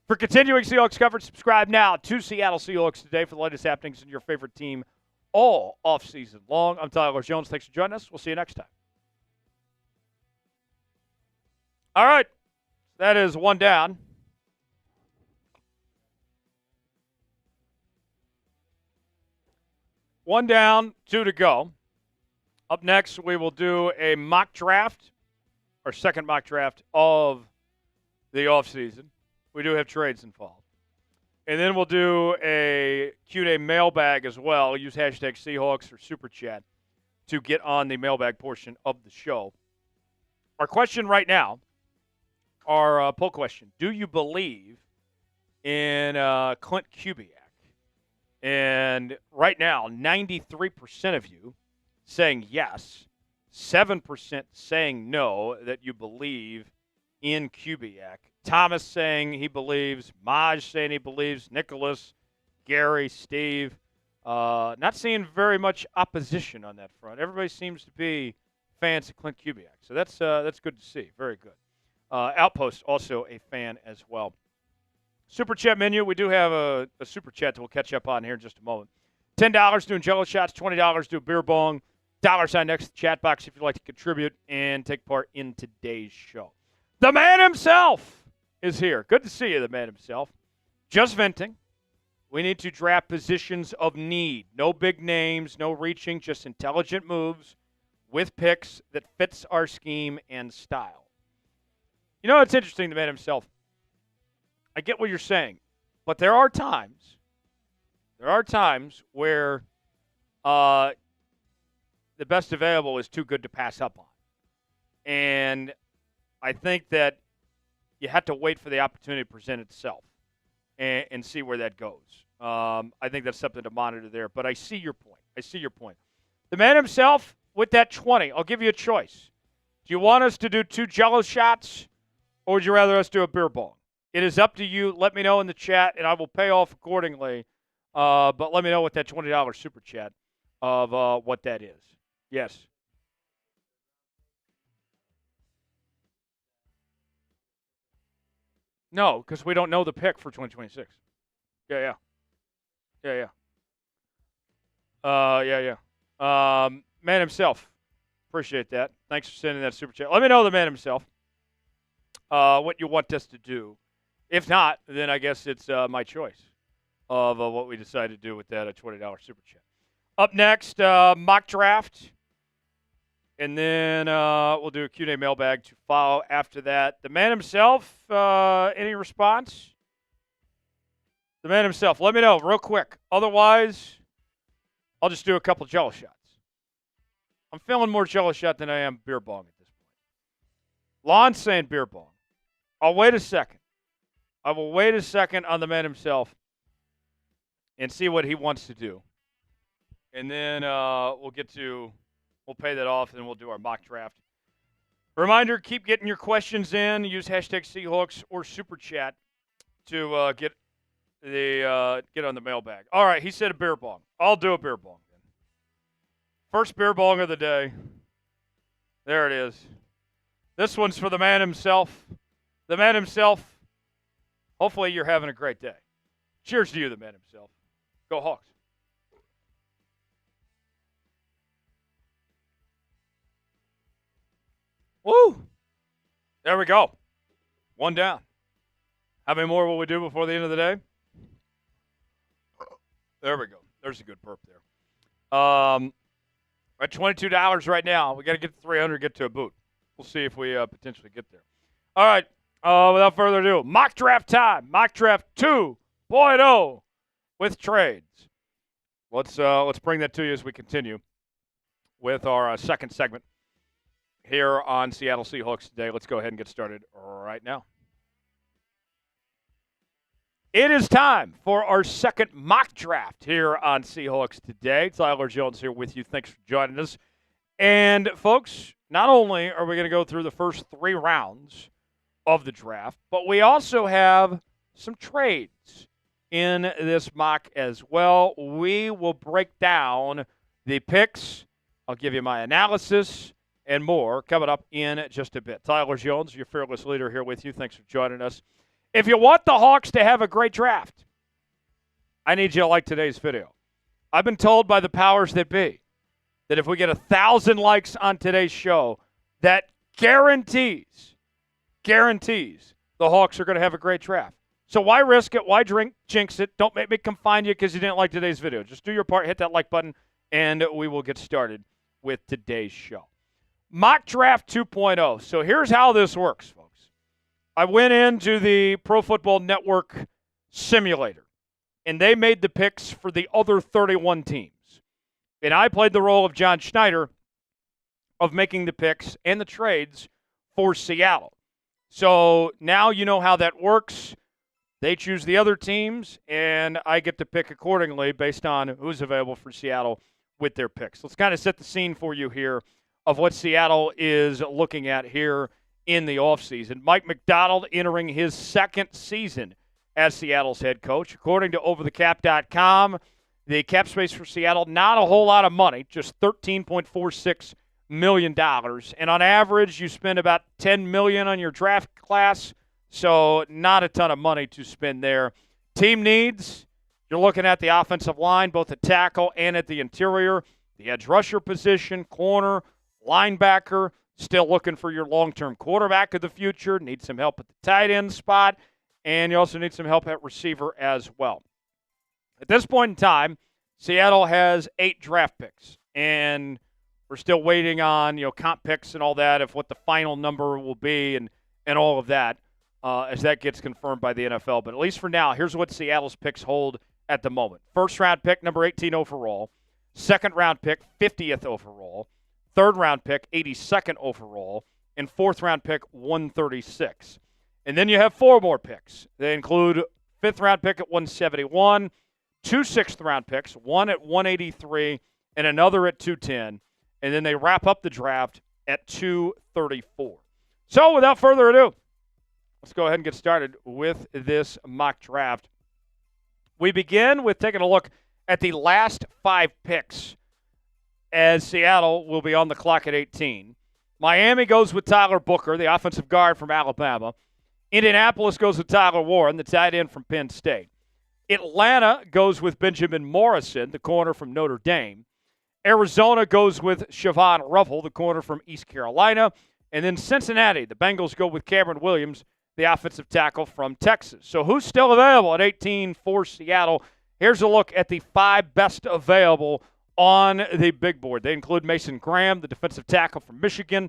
Speaker 1: For continuing Seahawks coverage, subscribe now to Seattle Seahawks Today for the latest happenings in your favorite team all offseason long. I'm Tyler Jones. Thanks for joining us. We'll see you next time. All right. That is one down. One down, 2 to go. Up next, we will do a mock draft, our second mock draft of the offseason. We do have trades involved. And then we'll do a Q&A mailbag as well. Use hashtag Seahawks or Super Chat to get on the mailbag portion of the show. Our question right now, our poll question, do you believe in Klint Kubiak? And right now, 93% of you saying yes, 7% saying no, that you believe in Kubiak. Thomas saying he believes, Maj saying he believes, Nicholas, Gary, Steve. Not seeing very much opposition on that front. Everybody seems to be fans of Klint Kubiak. So that's good to see. Very good. Outpost, also a fan as well. Super Chat menu. We do have a Super Chat that we'll catch up on here in just a moment. $10 doing jello shots, $20 do a beer bong. $sign next to the chat box if you'd like to contribute and take part in today's show. The man himself is here. Good to see you, the man himself. Just venting. We need to draft positions of need. No big names, no reaching, just intelligent moves with picks that fits our scheme and style. You know, it's interesting, the man himself. I get what you're saying, but there are times where the best available is too good to pass up on. And I think that you have to wait for the opportunity to present itself and see where that goes. I think that's something to monitor there. But I see your point. The man himself, with that 20, I'll give you a choice. Do you want us to do 2 jello shots, or would you rather us do a beer bong? It is up to you. Let me know in the chat, and I will pay off accordingly. But let me know with that $20 super chat of what that is. Yes. No, because we don't know the pick for 2026. Yeah. Man himself. Appreciate that. Thanks for sending that super chat. Let me know the man himself what you want us to do. If not, then I guess it's my choice of what we decide to do with that $20 super chat. Up next, mock draft. And then we'll do a Q&A mailbag to follow after that. The man himself, any response? The man himself, let me know real quick. Otherwise, I'll just do a couple jello shots. I'm feeling more jello shot than I am beer bong at this point. Lon's saying beer bong. I'll wait a second. I will wait a second on the man himself and see what he wants to do. And then we'll pay that off, and then we'll do our mock draft. Reminder, keep getting your questions in. Use hashtag Seahawks or Super Chat to get on the mailbag. All right, he said a beer bong. I'll do a beer bong then. First beer bong of the day. There it is. This one's for the man himself. The man himself, hopefully you're having a great day. Cheers to you, the man himself. Go Hawks. Woo! There we go. One down. How many more will we do before the end of the day? There we go. There's a good burp there. At $22 right now. We got to get to $300, get to a boot. We'll see if we potentially get there. All right. Without further ado, mock draft time. Mock draft 2.0 with trades. Let's bring that to you as we continue with our second segment here on Seattle Seahawks Today. Let's go ahead and get started right now. It is time for our second mock draft here on Seahawks Today. Tyler Jones here with you. Thanks for joining us. And, folks, not only are we going to go through the first 3 rounds of the draft, but we also have some trades in this mock as well. We will break down the picks. I'll give you my analysis and more coming up in just a bit. Tyler Jones, your fearless leader, here with you. Thanks for joining us. If you want the Hawks to have a great draft, I need you to like today's video. I've been told by the powers that be that if we get 1,000 likes on today's show, that guarantees the Hawks are going to have a great draft. So why risk it? Why jinx it? Don't make me come find you because you didn't like today's video. Just do your part, hit that like button, and we will get started with today's show. Mock Draft 2.0. So here's how this works, folks. I went into the Pro Football Network simulator, and they made the picks for the other 31 teams. And I played the role of John Schneider of making the picks and the trades for Seattle. So now you know how that works. They choose the other teams, and I get to pick accordingly based on who's available for Seattle with their picks. Let's kind of set the scene for you here of what Seattle is looking at here in the offseason. Mike Macdonald entering his second season as Seattle's head coach. According to overthecap.com, the cap space for Seattle, not a whole lot of money, just $13.46 million. And on average, you spend about $10 million on your draft class, so not a ton of money to spend there. Team needs, You're looking at the offensive line, both at tackle and at the interior, the edge rusher position, corner, linebacker. Still looking for your long-term quarterback of the future. Need some help at the tight end spot, and you also need some help at receiver as well. At this point in time, Seattle has 8 draft picks, and we're still waiting on comp picks and all that of what the final number will be and all of that as that gets confirmed by the NFL. But at least for now, here's what Seattle's picks hold at the moment. First-round pick, number 18 overall. Second-round pick, 50th overall. Third-round pick, 82nd overall. And fourth-round pick, 136. And then you have 4 more picks. They include fifth-round pick at 171, 2 sixth-round picks, one at 183, and another at 210. And then they wrap up the draft at 234. So without further ado, let's go ahead and get started with this mock draft. We begin with taking a look at the last 5 picks, as Seattle will be on the clock at 18. Miami goes with Tyler Booker, the offensive guard from Alabama. Indianapolis goes with Tyler Warren, the tight end from Penn State. Atlanta goes with Benjamin Morrison, the corner from Notre Dame. Arizona goes with Siobhan Ruffle, the corner from East Carolina. And then Cincinnati, the Bengals go with Cameron Williams, the offensive tackle from Texas. So who's still available at 18 for Seattle? Here's a look at the 5 best available on the big board. They include Mason Graham, the defensive tackle from Michigan,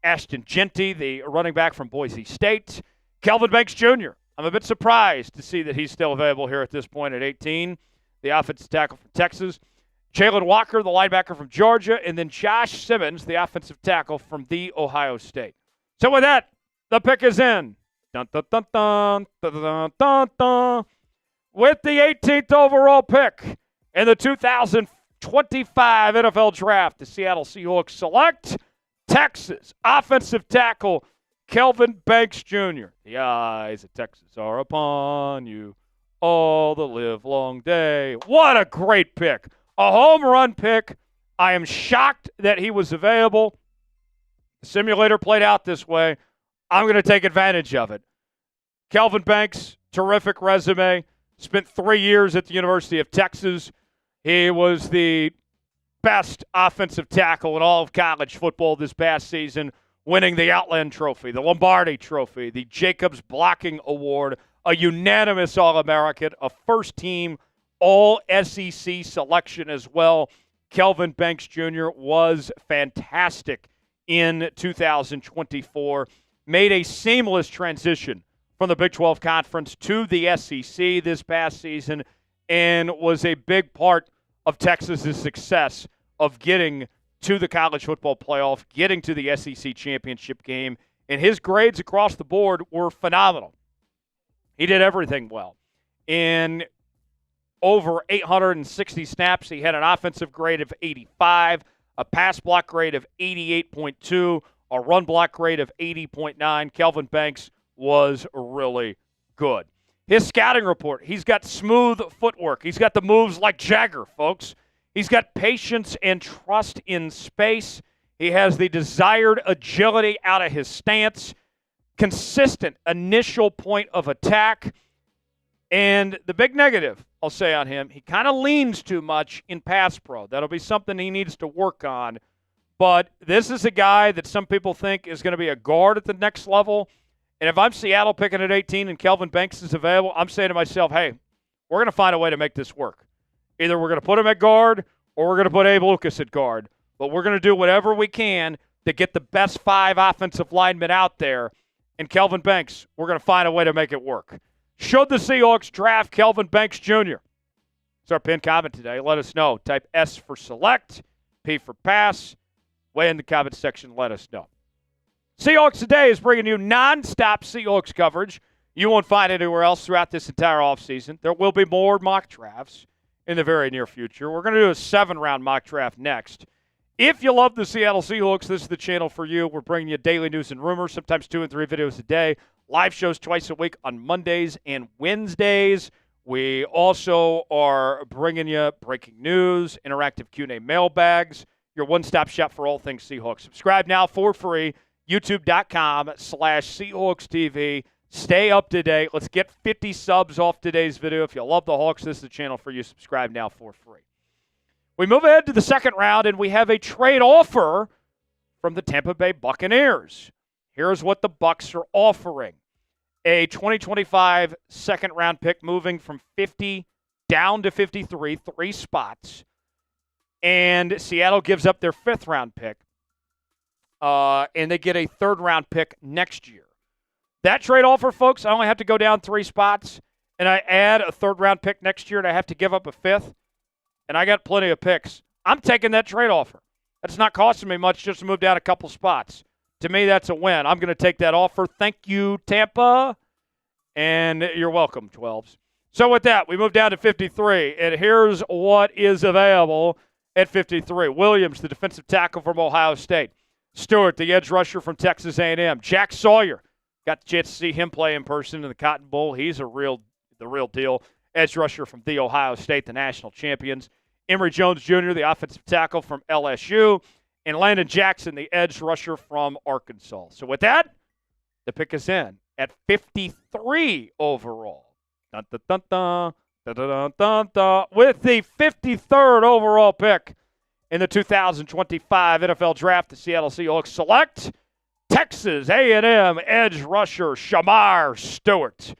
Speaker 1: Ashton Jeanty, the running back from Boise State, Kelvin Banks Jr. I'm a bit surprised to see that he's still available here at this point at 18, the offensive tackle from Texas, Jalen Walker, the linebacker from Georgia, and then Josh Simmons, the offensive tackle from The Ohio State. So with that, the pick is in. Dun, dun, dun, dun, dun, dun, dun, dun. With the 18th overall pick in the 2025 NFL Draft, the Seattle Seahawks select Texas offensive tackle Kelvin Banks Jr. The eyes of Texas are upon you all the livelong day. What a great pick. A home run pick. I am shocked that he was available. The simulator played out this way. I'm going to take advantage of it. Kelvin Banks, terrific resume. Spent 3 years at the University of Texas. He was the best offensive tackle in all of college football this past season, winning the Outland Trophy, the Lombardi Trophy, the Jacobs Blocking Award, a unanimous All-American, a first-team All-SEC selection as well. Kelvin Banks Jr. was fantastic in 2024. Made a seamless transition from the Big 12 Conference to the SEC this past season and was a big part of Texas's success of getting to the college football playoff, getting to the SEC championship game, and his grades across the board were phenomenal. He did everything well. In over 860 snaps, he had an offensive grade of 85, a pass block grade of 88.2, a run block grade of 80.9. Kelvin Banks was really good. His scouting report, he's got smooth footwork. He's got the moves like Jagger, folks. He's got patience and trust in space. He has the desired agility out of his stance, consistent initial point of attack. And the big negative, I'll say on him, he kind of leans too much in pass pro. That'll be something he needs to work on. But this is a guy that some people think is going to be a guard at the next level. And if I'm Seattle picking at 18 and Kelvin Banks is available, I'm saying to myself, hey, we're going to find a way to make this work. Either we're going to put him at guard or we're going to put Abe Lucas at guard. But we're going to do whatever we can to get the best 5 offensive linemen out there. And Kelvin Banks, we're going to find a way to make it work. Should the Seahawks draft Kelvin Banks Jr.? It's our pinned comment today. Let us know. Type S for select, P for pass. Way in the comment section, let us know. Seahawks Today is bringing you nonstop Seahawks coverage you won't find anywhere else throughout this entire offseason. There will be more mock drafts in the very near future. We're going to do a 7-round mock draft next. If you love the Seattle Seahawks, this is the channel for you. We're bringing you daily news and rumors, sometimes 2 and 3 videos a day. Live shows twice a week on Mondays and Wednesdays. We also are bringing you breaking news, interactive Q&A mailbags, your one-stop shop for all things Seahawks. Subscribe now for free, youtube.com/SeahawksTV. Stay up to date. Let's get 50 subs off today's video. If you love the Hawks, this is the channel for you. Subscribe now for free. We move ahead to the second round, and we have a trade offer from the Tampa Bay Buccaneers. Here's what the Bucs are offering. A 2025 second-round pick moving from 50 down to 53, 3 spots. And Seattle gives up their fifth-round pick, and they get a third-round pick next year. That trade offer, folks, I only have to go down 3 spots, and I add a third-round pick next year, and I have to give up a fifth, and I got plenty of picks. I'm taking that trade offer. That's not costing me much just to move down a couple spots. To me, that's a win. I'm going to take that offer. Thank you, Tampa. And you're welcome, 12s. So with that, we move down to 53. And here's what is available at 53. Williams, the defensive tackle from Ohio State. Stewart, the edge rusher from Texas A&M. Jack Sawyer. Got the chance to see him play in person in the Cotton Bowl. He's the real deal. Edge rusher from The Ohio State, the national champions. Emory Jones Jr., the offensive tackle from LSU. And Landon Jackson, the edge rusher from Arkansas. So with that, the pick is in at 53 overall. Dun, dun, dun, dun, dun, dun, dun, dun. With the 53rd overall pick in the 2025 NFL Draft, the Seattle Seahawks select Texas A&M edge rusher Shemar Stewart.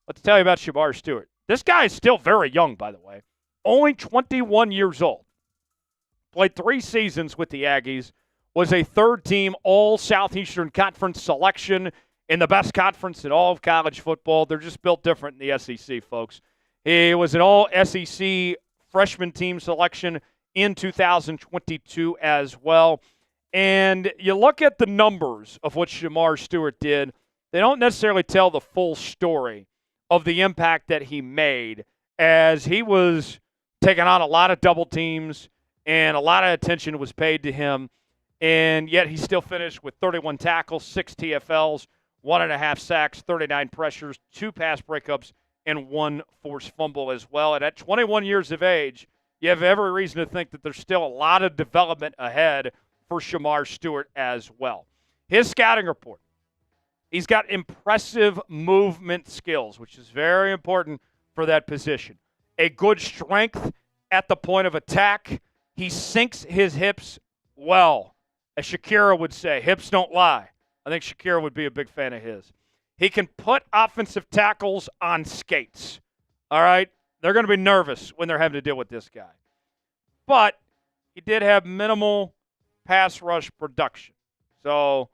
Speaker 1: Let's tell you about Shemar Stewart. This guy is still very young, by the way. Only 21 years old. Played 3 seasons with the Aggies, was a third-team All-Southeastern Conference selection in the best conference in all of college football. They're just built different in the SEC, folks. He was an All-SEC freshman team selection in 2022 as well. And you look at the numbers of what Shemar Stewart did, they don't necessarily tell the full story of the impact that he made, as he was taking on a lot of double teams, and a lot of attention was paid to him, and yet he still finished with 31 tackles, 6 TFLs, 1.5 sacks, 39 pressures, 2 pass breakups, and 1 forced fumble as well. And at 21 years of age, you have every reason to think that there's still a lot of development ahead for Shemar Stewart as well. His scouting report, he's got impressive movement skills, which is very important for that position. A good strength at the point of attack. He sinks his hips well. As Shakira would say, hips don't lie. I think Shakira would be a big fan of his. He can put offensive tackles on skates. All right? They're going to be nervous when they're having to deal with this guy. But he did have minimal pass rush production. So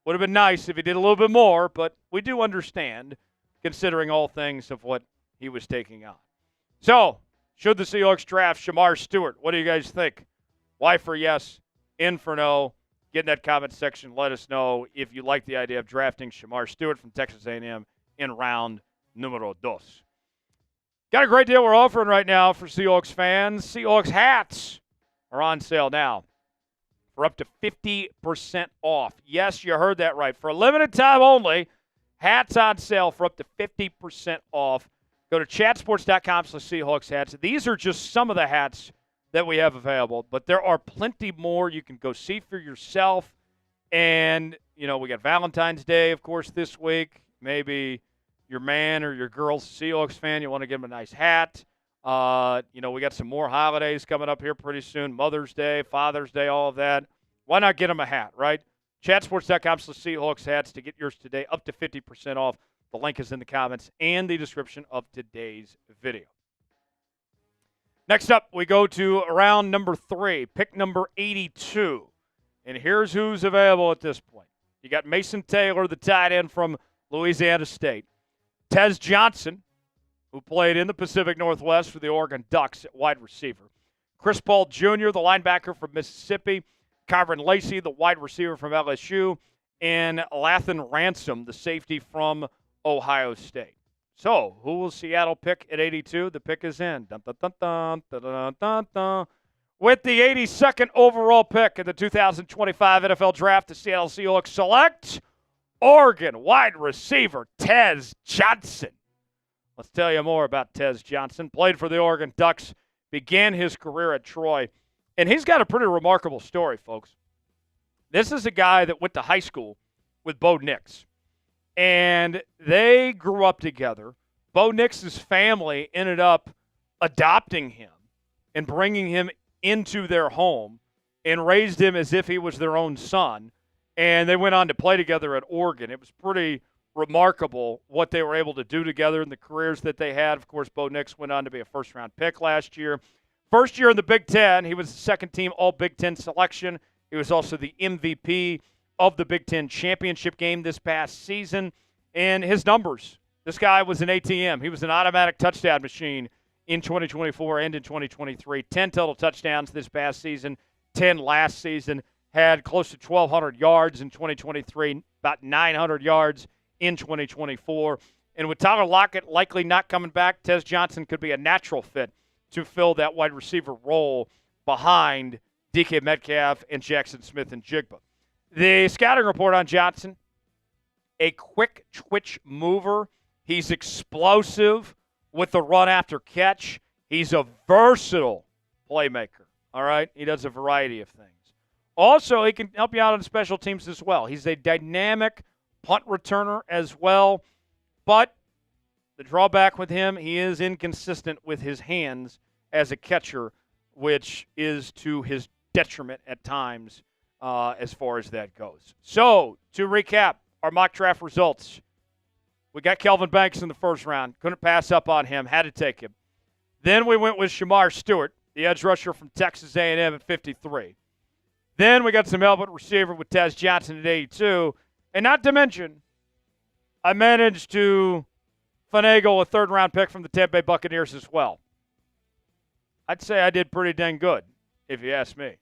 Speaker 1: would have been nice if he did a little bit more, but we do understand, considering all things of what he was taking on. So, should the Seahawks draft Shemar Stewart? What do you guys think? Y for yes, in for no. Get in that comment section. Let us know if you like the idea of drafting Shemar Stewart from Texas A&M in round numero dos. Got a great deal we're offering right now for Seahawks fans. Seahawks hats are on sale now for up to 50% off. Yes, you heard that right. For a limited time only, hats on sale for up to 50% off. Go to chatsports.com/Seahawks hats. These are just some of the hats that we have available, but there are plenty more you can go see for yourself. And, we got Valentine's Day, of course, this week. Maybe your man or your girl's a Seahawks fan. You want to give them a nice hat. We got some more holidays coming up here pretty soon. Mother's Day, Father's Day, all of that. Why not get them a hat, right? Chatsports.com/Seahawks hats to get yours today, up to 50% off. The link is in the comments and the description of today's video. Next up, we go to round number 3, pick number 82. And here's who's available at this point. You got Mason Taylor, the tight end from Louisiana State. Tez Johnson, who played in the Pacific Northwest for the Oregon Ducks at wide receiver. Chris Paul Jr., the linebacker from Mississippi. Kyron Lacey, the wide receiver from LSU. And Lathan Ransom, the safety from Ohio State. So, who will Seattle pick at 82? The pick is in. Dun, dun, dun, dun, dun, dun, dun, dun. With the 82nd overall pick in the 2025 NFL Draft, the Seattle Seahawks select Oregon wide receiver Tez Johnson. Let's tell you more about Tez Johnson. Played for the Oregon Ducks, began his career at Troy, and he's got a pretty remarkable story, folks. This is a guy that went to high school with Bo Nix. And they grew up together. Bo Nix's family ended up adopting him and bringing him into their home and raised him as if he was their own son. And they went on to play together at Oregon. It was pretty remarkable what they were able to do together and the careers that they had. Of course, Bo Nix went on to be a first-round pick last year. First year in the Big Ten, he was the second-team All-Big Ten selection. He was also the MVP of the Big Ten championship game this past season. And his numbers, this guy was an ATM. He was an automatic touchdown machine in 2024 and in 2023. 10 total touchdowns this past season, 10 last season. Had close to 1,200 yards in 2023, about 900 yards in 2024. And with Tyler Lockett likely not coming back, Tez Johnson could be a natural fit to fill that wide receiver role behind DK Metcalf and Jaxon Smith-Njigba. The scouting report on Johnson, a quick twitch mover. He's explosive with the run after catch. He's a versatile playmaker, all right? He does a variety of things. Also, he can help you out on special teams as well. He's a dynamic punt returner as well. But the drawback with him, he is inconsistent with his hands as a catcher, which is to his detriment at times as far as that goes. So, to recap our mock draft results, we got Kelvin Banks in the first round. Couldn't pass up on him. Had to take him. Then we went with Shamar Stewart, the edge rusher from Texas A&M at 53. Then we got some elbow receiver with Tez Johnson at 82. And not to mention, I managed to finagle a third-round pick from the Tampa Bay Buccaneers as well. I'd say I did pretty dang good, if you ask me.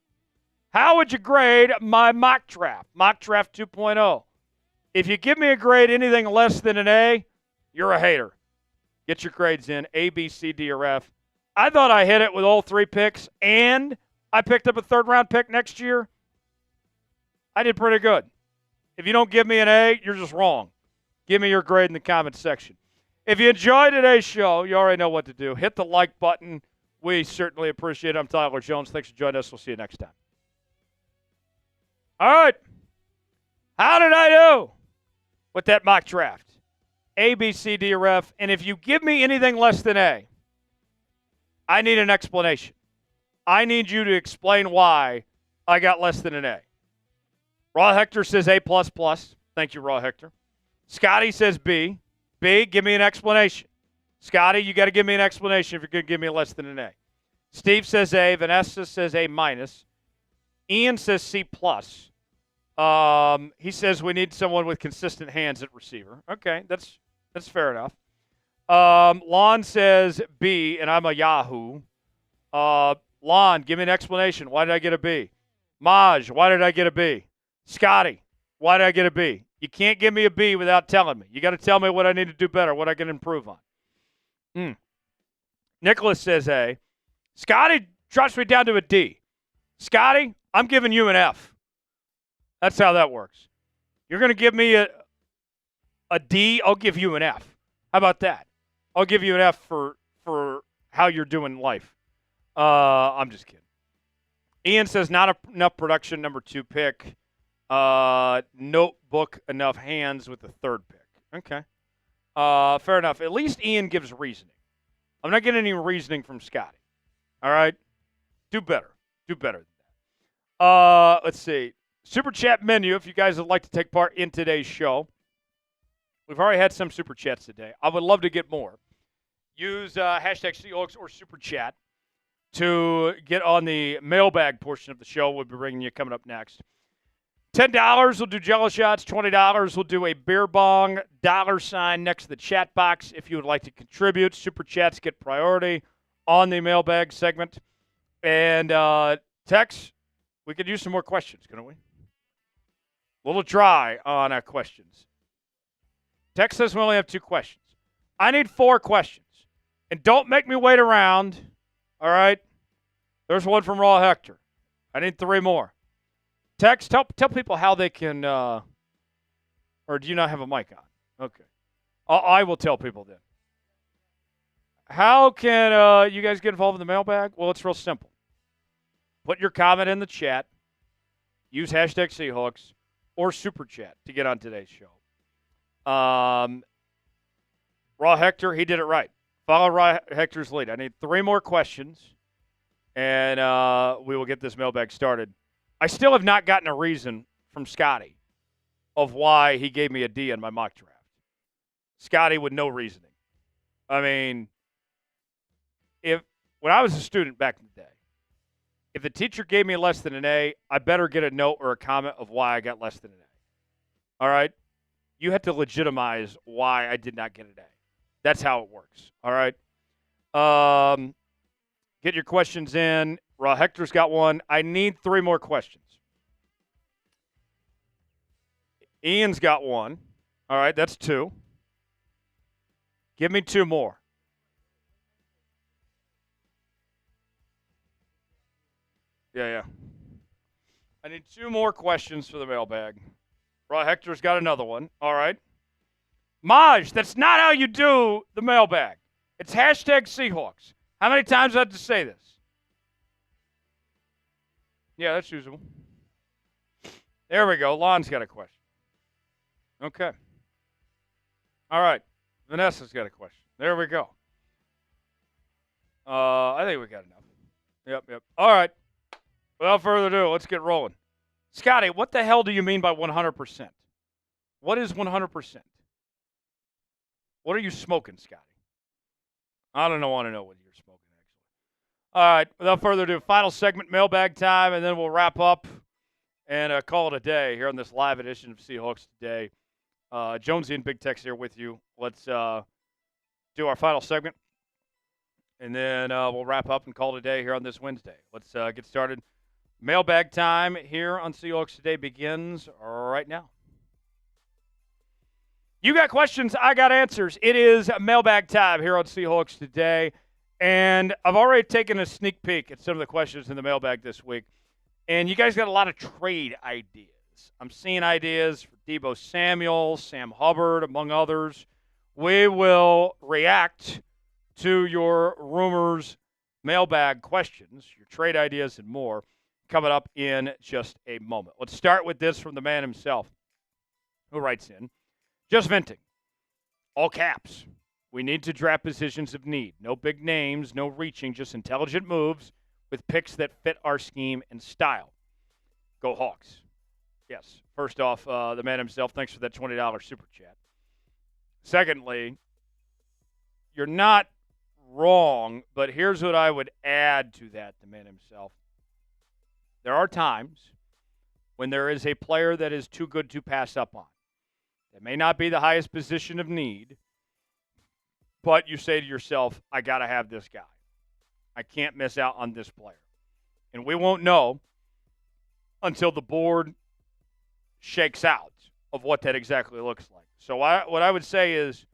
Speaker 1: How would you grade my mock draft? Mock draft 2.0. If you give me a grade anything less than an A, you're a hater. Get your grades in, A, B, C, D, or F. I thought I hit it with all three picks, and I picked up a third-round pick next year. I did pretty good. If you don't give me an A, you're just wrong. Give me your grade in the comments section. If you enjoyed today's show, you already know what to do. Hit the like button. We certainly appreciate it. I'm Tyler Jones. Thanks for joining us. We'll see you next time. All right. How did I do with that mock draft? A, B, C, D, or F. And if you give me anything less than A, I need an explanation. I need you to explain why I got less than an A. Raw Hector says A++. Thank you, Raw Hector. Scotty says B. B, give me an explanation. Scotty, you got to give me an explanation if you're going to give me less than an A. Steve says A. Vanessa says A-. Ian says C+. He says we need someone with consistent hands at receiver. Okay, that's fair enough. Lon says B, and I'm a Yahoo. Lon, give me an explanation. Why did I get a B? Maj, why did I get a B? Scotty, why did I get a B? You can't give me a B without telling me. You got to tell me what I need to do better, what I can improve on. Nicholas says A. Scotty drops me down to a D. Scotty, I'm giving you an F. That's how that works. You're going to give me a D, I'll give you an F. How about that? I'll give you an F for how you're doing in life. I'm just kidding. Ian says not enough production, number 2 pick. Notebook enough hands with the 3rd pick. Okay. Fair enough. At least Ian gives reasoning. I'm not getting any reasoning from Scotty. All right? Do better. Do better than that. Let's see. Super Chat menu, if you guys would like to take part in today's show. We've already had some Super Chats today. I would love to get more. Use hashtag Seahawks or Super Chat to get on the mailbag portion of the show. We'll be bringing you coming up next. $10 will do Jello shots. $20 will do a beer bong. $sign next to the chat box if you would like to contribute. Super Chats get priority on the mailbag segment. And Tex, we could use some more questions, couldn't we? A little dry on our questions. Tex says we only have 2 questions. I need 4 questions. And don't make me wait around. All right? There's one from Raw Hector. I need 3 more. Tex, tell people how they can, or do you not have a mic on? Okay. I will tell people then. How can you guys get involved in the mailbag? Well, it's real simple. Put your comment in the chat. Use hashtag Seahawks or Super Chat to get on today's show. Raw Hector, he did it right. Follow Raw Hector's lead. I need 3 more questions, and we will get this mailbag started. I still have not gotten a reason from Scotty of why he gave me a D in my mock draft. Scotty with no reasoning. I mean, when I was a student back in the day, if the teacher gave me less than an A, I better get a note or a comment of why I got less than an A. All right? You have to legitimize why I did not get an A. That's how it works. All right? Get your questions in. Raw Hector's got one. I need 3 more questions. Ian's got one. All right, that's 2. Give me 2 more. Yeah. I need 2 more questions for the mailbag. Raw Hector's got another one. All right. Maj, that's not how you do the mailbag. It's hashtag Seahawks. How many times do I have to say this? Yeah, that's usable. There we go. Lon's got a question. Okay. All right. Vanessa's got a question. There we go. I think we got enough. Yep. All right. Without further ado, let's get rolling. Scotty, what the hell do you mean by 100%? What is 100%? What are you smoking, Scotty? I don't want to know what you're smoking, actually. All right. Without further ado, final segment, mailbag time, and then we'll wrap up and call it a day here on this live edition of Seahawks Today. Jonesy and Big Tex here with you. Let's do our final segment, and then we'll wrap up and call it a day here on this Wednesday. Let's get started. Mailbag time here on Seahawks Today begins right now. You got questions, I got answers. It is mailbag time here on Seahawks Today, and I've already taken a sneak peek at some of the questions in the mailbag this week, and you guys got a lot of trade ideas. I'm seeing ideas for Deebo Samuel, Sam Hubbard, among others. We will react to your rumors, mailbag questions, your trade ideas, and more coming up in just a moment. Let's start with this from the man himself, who writes in, just venting, all caps. We need to draft positions of need. No big names, no reaching, just intelligent moves with picks that fit our scheme and style. Go Hawks. Yes. First off, the man himself, thanks for that $20 super chat. Secondly, you're not wrong, but here's what I would add to that, the man himself. There are times when there is a player that is too good to pass up on. It may not be the highest position of need, but you say to yourself, I got to have this guy. I can't miss out on this player. And we won't know until the board shakes out of what that exactly looks like. So what I would say is,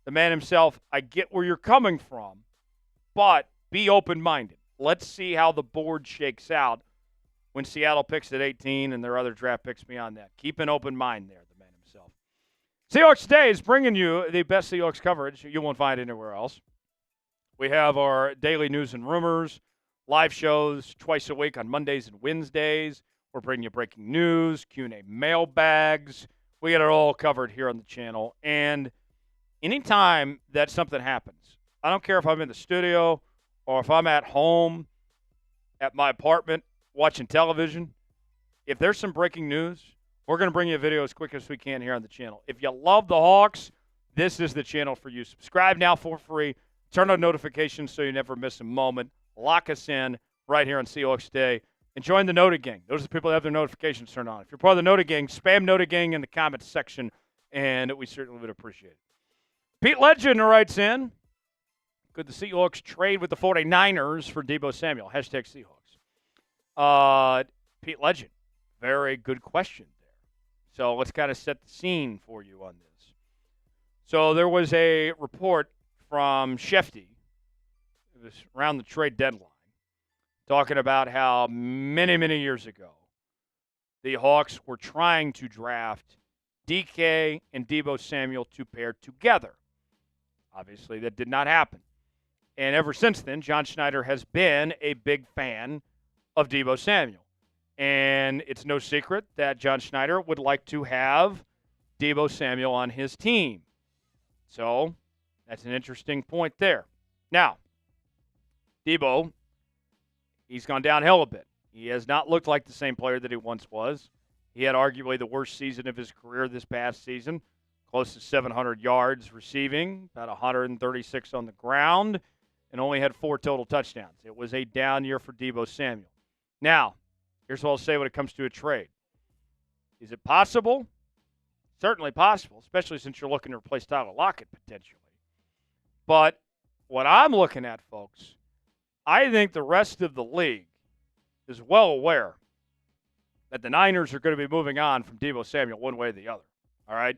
Speaker 1: the man himself, I get where you're coming from, but be open-minded. Let's see how the board shakes out when Seattle picks at 18 and there are other draft picks beyond that. Keep an open mind there, the man himself. Seahawks Today is bringing you the best Seahawks coverage you won't find anywhere else. We have our daily news and rumors, live shows twice a week on Mondays and Wednesdays. We're bringing you breaking news, Q&A mailbags. We get it all covered here on the channel. And anytime that something happens, I don't care if I'm in the studio or if I'm at home at my apartment watching television, if there's some breaking news, we're going to bring you a video as quick as we can here on the channel. If you love the Hawks, this is the channel for you. Subscribe now for free. Turn on notifications so you never miss a moment. Lock us in right here on Seahawks Today. And join the Nota Gang. Those are the people that have their notifications turned on. If you're part of the Nota Gang, spam Nota Gang in the comments section, and we certainly would appreciate it. Pete Legend writes in, could the Seahawks trade with the 49ers for Deebo Samuel? Hashtag Seahawks. Pete Legend, very good question there. So let's kind of set the scene for you on this. So there was a report from Shefty, it was around the trade deadline, talking about how many, many years ago the Hawks were trying to draft DK and Deebo Samuel to pair together. Obviously, that did not happen. And ever since then, John Schneider has been a big fan of Deebo Samuel. And it's no secret that John Schneider would like to have Deebo Samuel on his team. So that's an interesting point there. Now, Deebo, he's gone downhill a bit. He has not looked like the same player that he once was. He had arguably the worst season of his career this past season, close to 700 yards receiving, about 136 on the ground, and only had 4 total touchdowns. It was a down year for Deebo Samuel. Now, here's what I'll say when it comes to a trade. Is it possible? Certainly possible, especially since you're looking to replace Tyler Lockett potentially. But what I'm looking at, folks, I think the rest of the league is well aware that the Niners are going to be moving on from Deebo Samuel one way or the other. All right?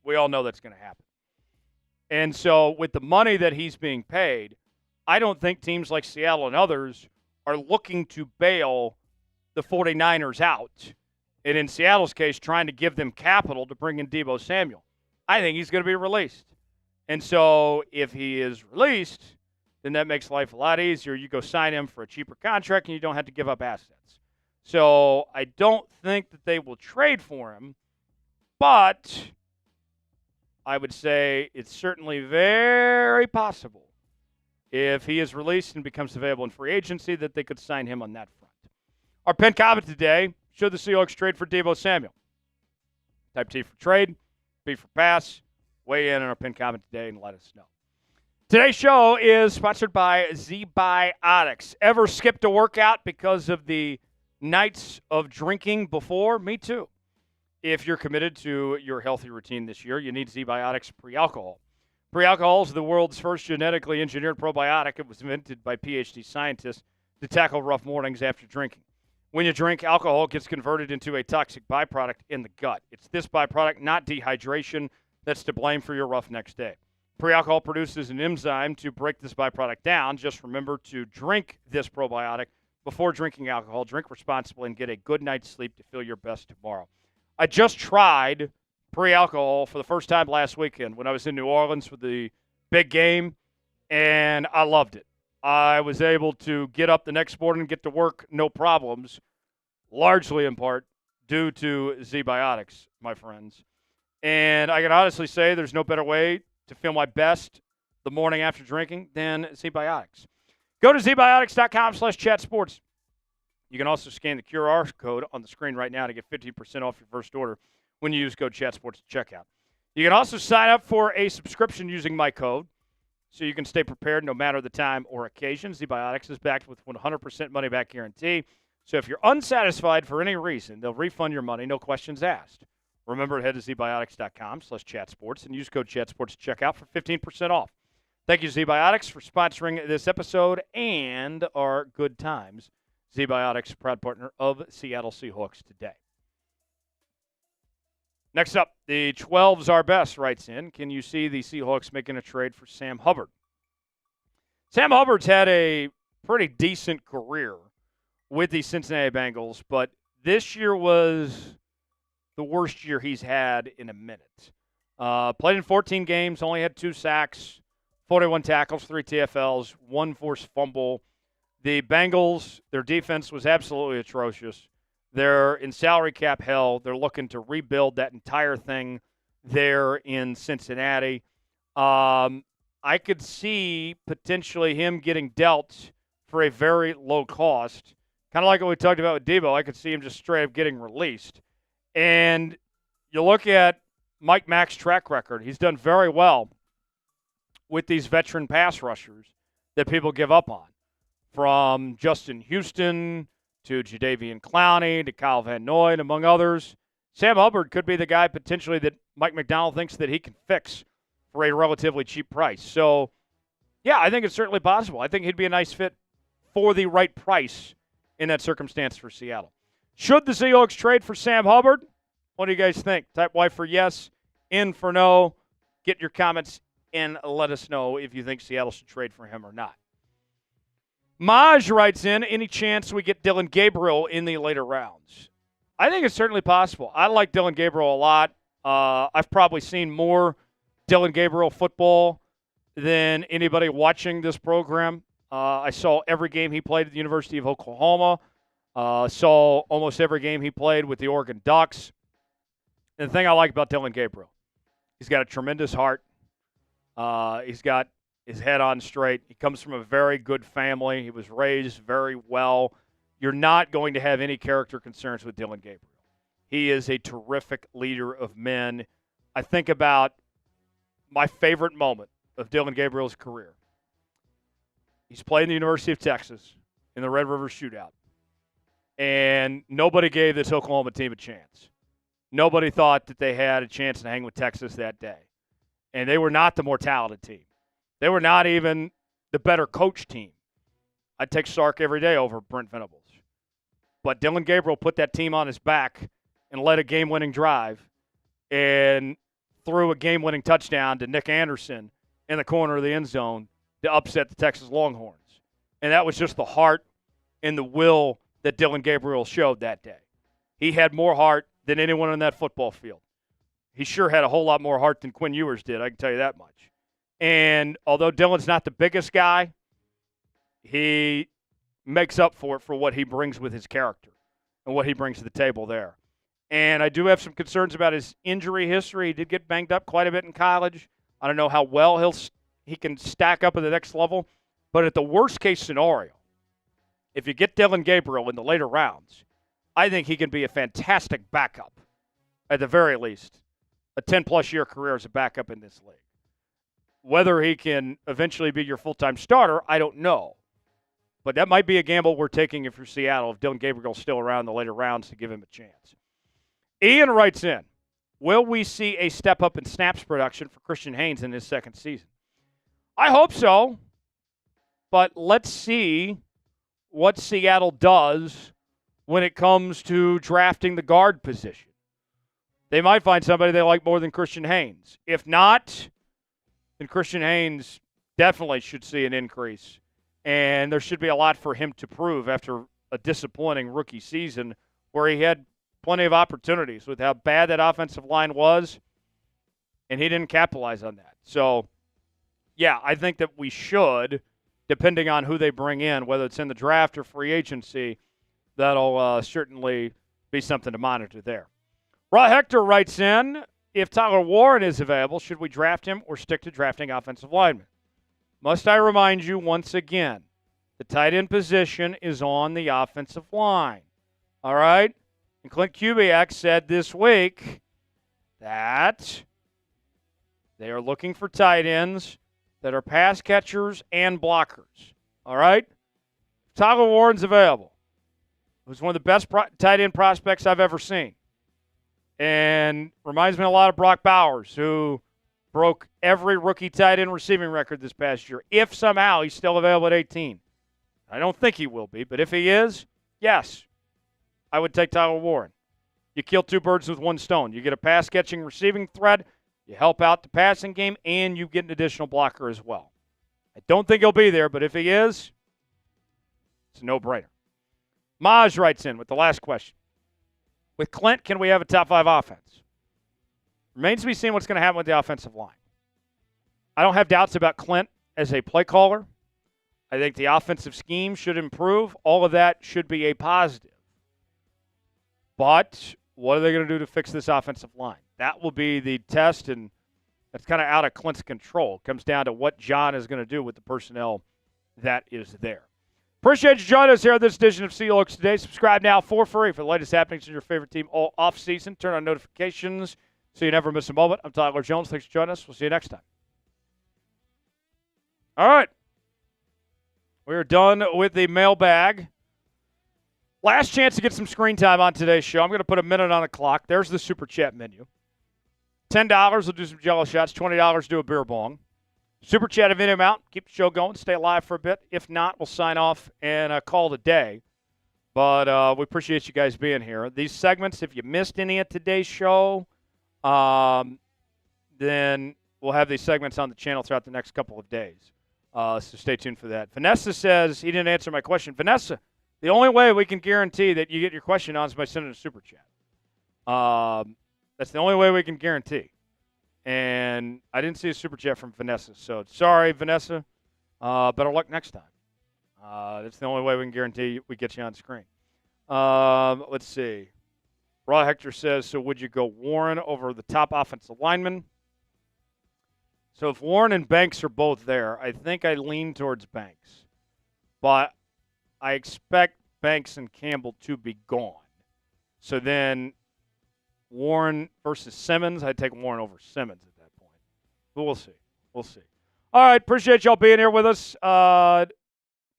Speaker 1: We all know that's going to happen. And so with the money that he's being paid, I don't think teams like Seattle and others are looking to bail the 49ers out. And in Seattle's case, trying to give them capital to bring in Deebo Samuel. I think he's going to be released. And so if he is released, then that makes life a lot easier. You go sign him for a cheaper contract, and you don't have to give up assets. So I don't think that they will trade for him, but I would say it's certainly very possible if he is released and becomes available in free agency that they could sign him on that front. Our pinned comment today, should the Seahawks trade for Deebo Samuel? Type T for trade, B for pass. Weigh in on our pinned comment today and let us know. Today's show is sponsored by ZBiotics. Ever skipped a workout because of the nights of drinking before? Me too. If you're committed to your healthy routine this year, you need ZBiotics Pre-Alcohol. Pre-Alcohol is the world's first genetically engineered probiotic. It was invented by PhD scientists to tackle rough mornings after drinking. When you drink, alcohol gets converted into a toxic byproduct in the gut. It's this byproduct, not dehydration, that's to blame for your rough next day. Pre-alcohol produces an enzyme to break this byproduct down. Just remember to drink this probiotic before drinking alcohol. Drink responsibly and get a good night's sleep to feel your best tomorrow. I just tried pre-alcohol for the first time last weekend when I was in New Orleans for the big game, and I loved it. I was able to get up the next morning and get to work, no problems, largely in part due to ZBiotics, my friends. And I can honestly say there's no better way to feel my best the morning after drinking than ZBiotics. Go to zbiotics.com/chatsports. You can also scan the QR code on the screen right now to get 15% off your first order when you use code ChatSports at checkout. You can also sign up for a subscription using my code so you can stay prepared no matter the time or occasion. ZBiotics is backed with 100% money-back guarantee. So if you're unsatisfied for any reason, they'll refund your money, no questions asked. Remember to head to zbiotics.com/chatsports and use code ChatSports at checkout for 15% off. Thank you, ZBiotics, for sponsoring this episode and our good times. ZBiotics, proud partner of Seattle Seahawks today. Next up, the 12's Our Best writes in, can you see the Seahawks making a trade for Sam Hubbard? Sam Hubbard's had a pretty decent career with the Cincinnati Bengals, but this year was the worst year he's had in a minute. Played in 14 games, only had 2 sacks, 41 tackles, 3 TFLs, 1 forced fumble. The Bengals, their defense was absolutely atrocious. They're in salary cap hell. They're looking to rebuild that entire thing there in Cincinnati. I could see potentially him getting dealt for a very low cost. Kind of like what we talked about with Deebo. I could see him just straight up getting released. And you look at Mike Mack's track record. He's done very well with these veteran pass rushers that people give up on. From Justin Houston to Jadeveon Clowney to Kyle Van Noy, among others. Sam Hubbard could be the guy potentially that Mike Macdonald thinks that he can fix for a relatively cheap price. So, yeah, I think it's certainly possible. I think he'd be a nice fit for the right price in that circumstance for Seattle. Should the Seahawks trade for Sam Hubbard? What do you guys think? Type Y for yes, in for no. Get your comments and let us know if you think Seattle should trade for him or not. Maj writes in, any chance we get Dylan Gabriel in the later rounds? I think it's certainly possible. I like Dylan Gabriel a lot. I've probably seen more Dylan Gabriel football than anybody watching this program. I saw every game he played at the University of Oklahoma. Saw almost every game he played with the Oregon Ducks. And the thing I like about Dillon Gabriel, he's got a tremendous heart. He's got his head on straight. He comes from a very good family. He was raised very well. You're not going to have any character concerns with Dillon Gabriel. He is a terrific leader of men. I think about my favorite moment of Dillon Gabriel's career. He's played in the University of Texas in the Red River Shootout. And nobody gave this Oklahoma team a chance. Nobody thought that they had a chance to hang with Texas that day. And they were not the more talented team. They were not even the better coach team. I'd take Sark every day over Brent Venables. But Dillon Gabriel put that team on his back and led a game-winning drive and threw a game-winning touchdown to Nick Anderson in the corner of the end zone to upset the Texas Longhorns. And that was just the heart and the will that Dillon Gabriel showed that day. He had more heart than anyone on that football field. He sure had a whole lot more heart than Quinn Ewers did, I can tell you that much. And although Dillon's not the biggest guy, he makes up for it for what he brings with his character and what he brings to the table there. And I do have some concerns about his injury history. He did get banged up quite a bit in college. I don't know how well he can stack up at the next level. But at the worst-case scenario, if you get Dillon Gabriel in the later rounds, I think he can be a fantastic backup, at the very least. A 10-plus year career as a backup in this league. Whether he can eventually be your full-time starter, I don't know. But that might be a gamble we're taking if you're Seattle, if Dillon Gabriel's still around in the later rounds to give him a chance. Ian writes in, will we see a step up in snaps production for Christian Haynes in his second season? I hope so. But let's see what Seattle does when it comes to drafting the guard position. They might find somebody they like more than Christian Haynes. If not, then Christian Haynes definitely should see an increase. And there should be a lot for him to prove after a disappointing rookie season where he had plenty of opportunities with how bad that offensive line was, and he didn't capitalize on that. So, yeah, I think that we should, depending on who they bring in, whether it's in the draft or free agency, that'll certainly be something to monitor there. Raw Hector writes in, if Tyler Warren is available, should we draft him or stick to drafting offensive linemen? Must I remind you once again, the tight end position is on the offensive line. All right? And Klint Kubiak said this week that they are looking for tight ends that are pass catchers and blockers. All right? Tyler Warren's available. Who's one of the best tight end prospects I've ever seen. And reminds me a lot of Brock Bowers, who broke every rookie tight end receiving record this past year, if somehow he's still available at 18. I don't think he will be, but if he is, yes, I would take Tyler Warren. You kill two birds with one stone. You get a pass-catching receiving threat, you help out the passing game, and you get an additional blocker as well. I don't think he'll be there, but if he is, it's a no-brainer. Maj writes in with the last question. With Clint, can we have a top 5 offense? Remains to be seen what's going to happen with the offensive line. I don't have doubts about Clint as a play caller. I think the offensive scheme should improve. All of that should be a positive. But what are they going to do to fix this offensive line? That will be the test, and that's kind of out of Clint's control. It comes down to what John is going to do with the personnel that is there. Appreciate you joining us here on this edition of Seahawks Today. Subscribe now for free for the latest happenings in your favorite team all offseason. Turn on notifications so you never miss a moment. I'm Tyler Jones. Thanks for joining us. We'll see you next time. All right. We're done with the mailbag. Last chance to get some screen time on today's show. I'm going to put a minute on the clock. There's the Super Chat menu. $10 will do some Jello shots. $20 do a beer bong. Super Chat of any amount. Keep the show going. Stay alive for a bit. If not, we'll sign off and call it a day. But we appreciate you guys being here. These segments, if you missed any of today's show, then we'll have these segments on the channel throughout the next couple of days. So stay tuned for that. Vanessa says he didn't answer my question. Vanessa, the only way we can guarantee that you get your question on is by sending a Super Chat. That's the only way we can guarantee. And I didn't see a Super Chat from Vanessa. So sorry, Vanessa. Better luck next time. That's the only way we can guarantee we get you on screen. Let's see. Raw Hector says, so would you go Warren over the top offensive lineman? So if Warren and Banks are both there, I think I lean towards Banks. But I expect Banks and Campbell to be gone. So then Warren versus Simmons, I'd take Warren over Simmons at that point. But we'll see. We'll see. All right, appreciate y'all being here with us.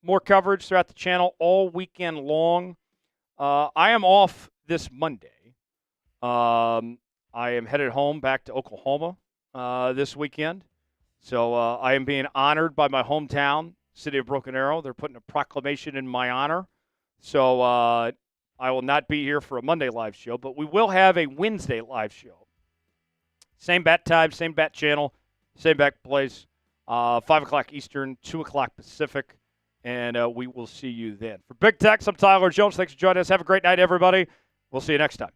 Speaker 1: More coverage throughout the channel all weekend long. I am off this Monday. I am headed home back to Oklahoma this weekend. So I am being honored by my hometown, city of Broken Arrow. They're putting a proclamation in my honor. So I will not be here for a Monday live show, but we will have a Wednesday live show. Same bat time, same bat channel, same bat place. 5 o'clock Eastern, 2 o'clock Pacific, and we will see you then. For Big Tex, I'm Tyler Jones. Thanks for joining us. Have a great night, everybody. We'll see you next time.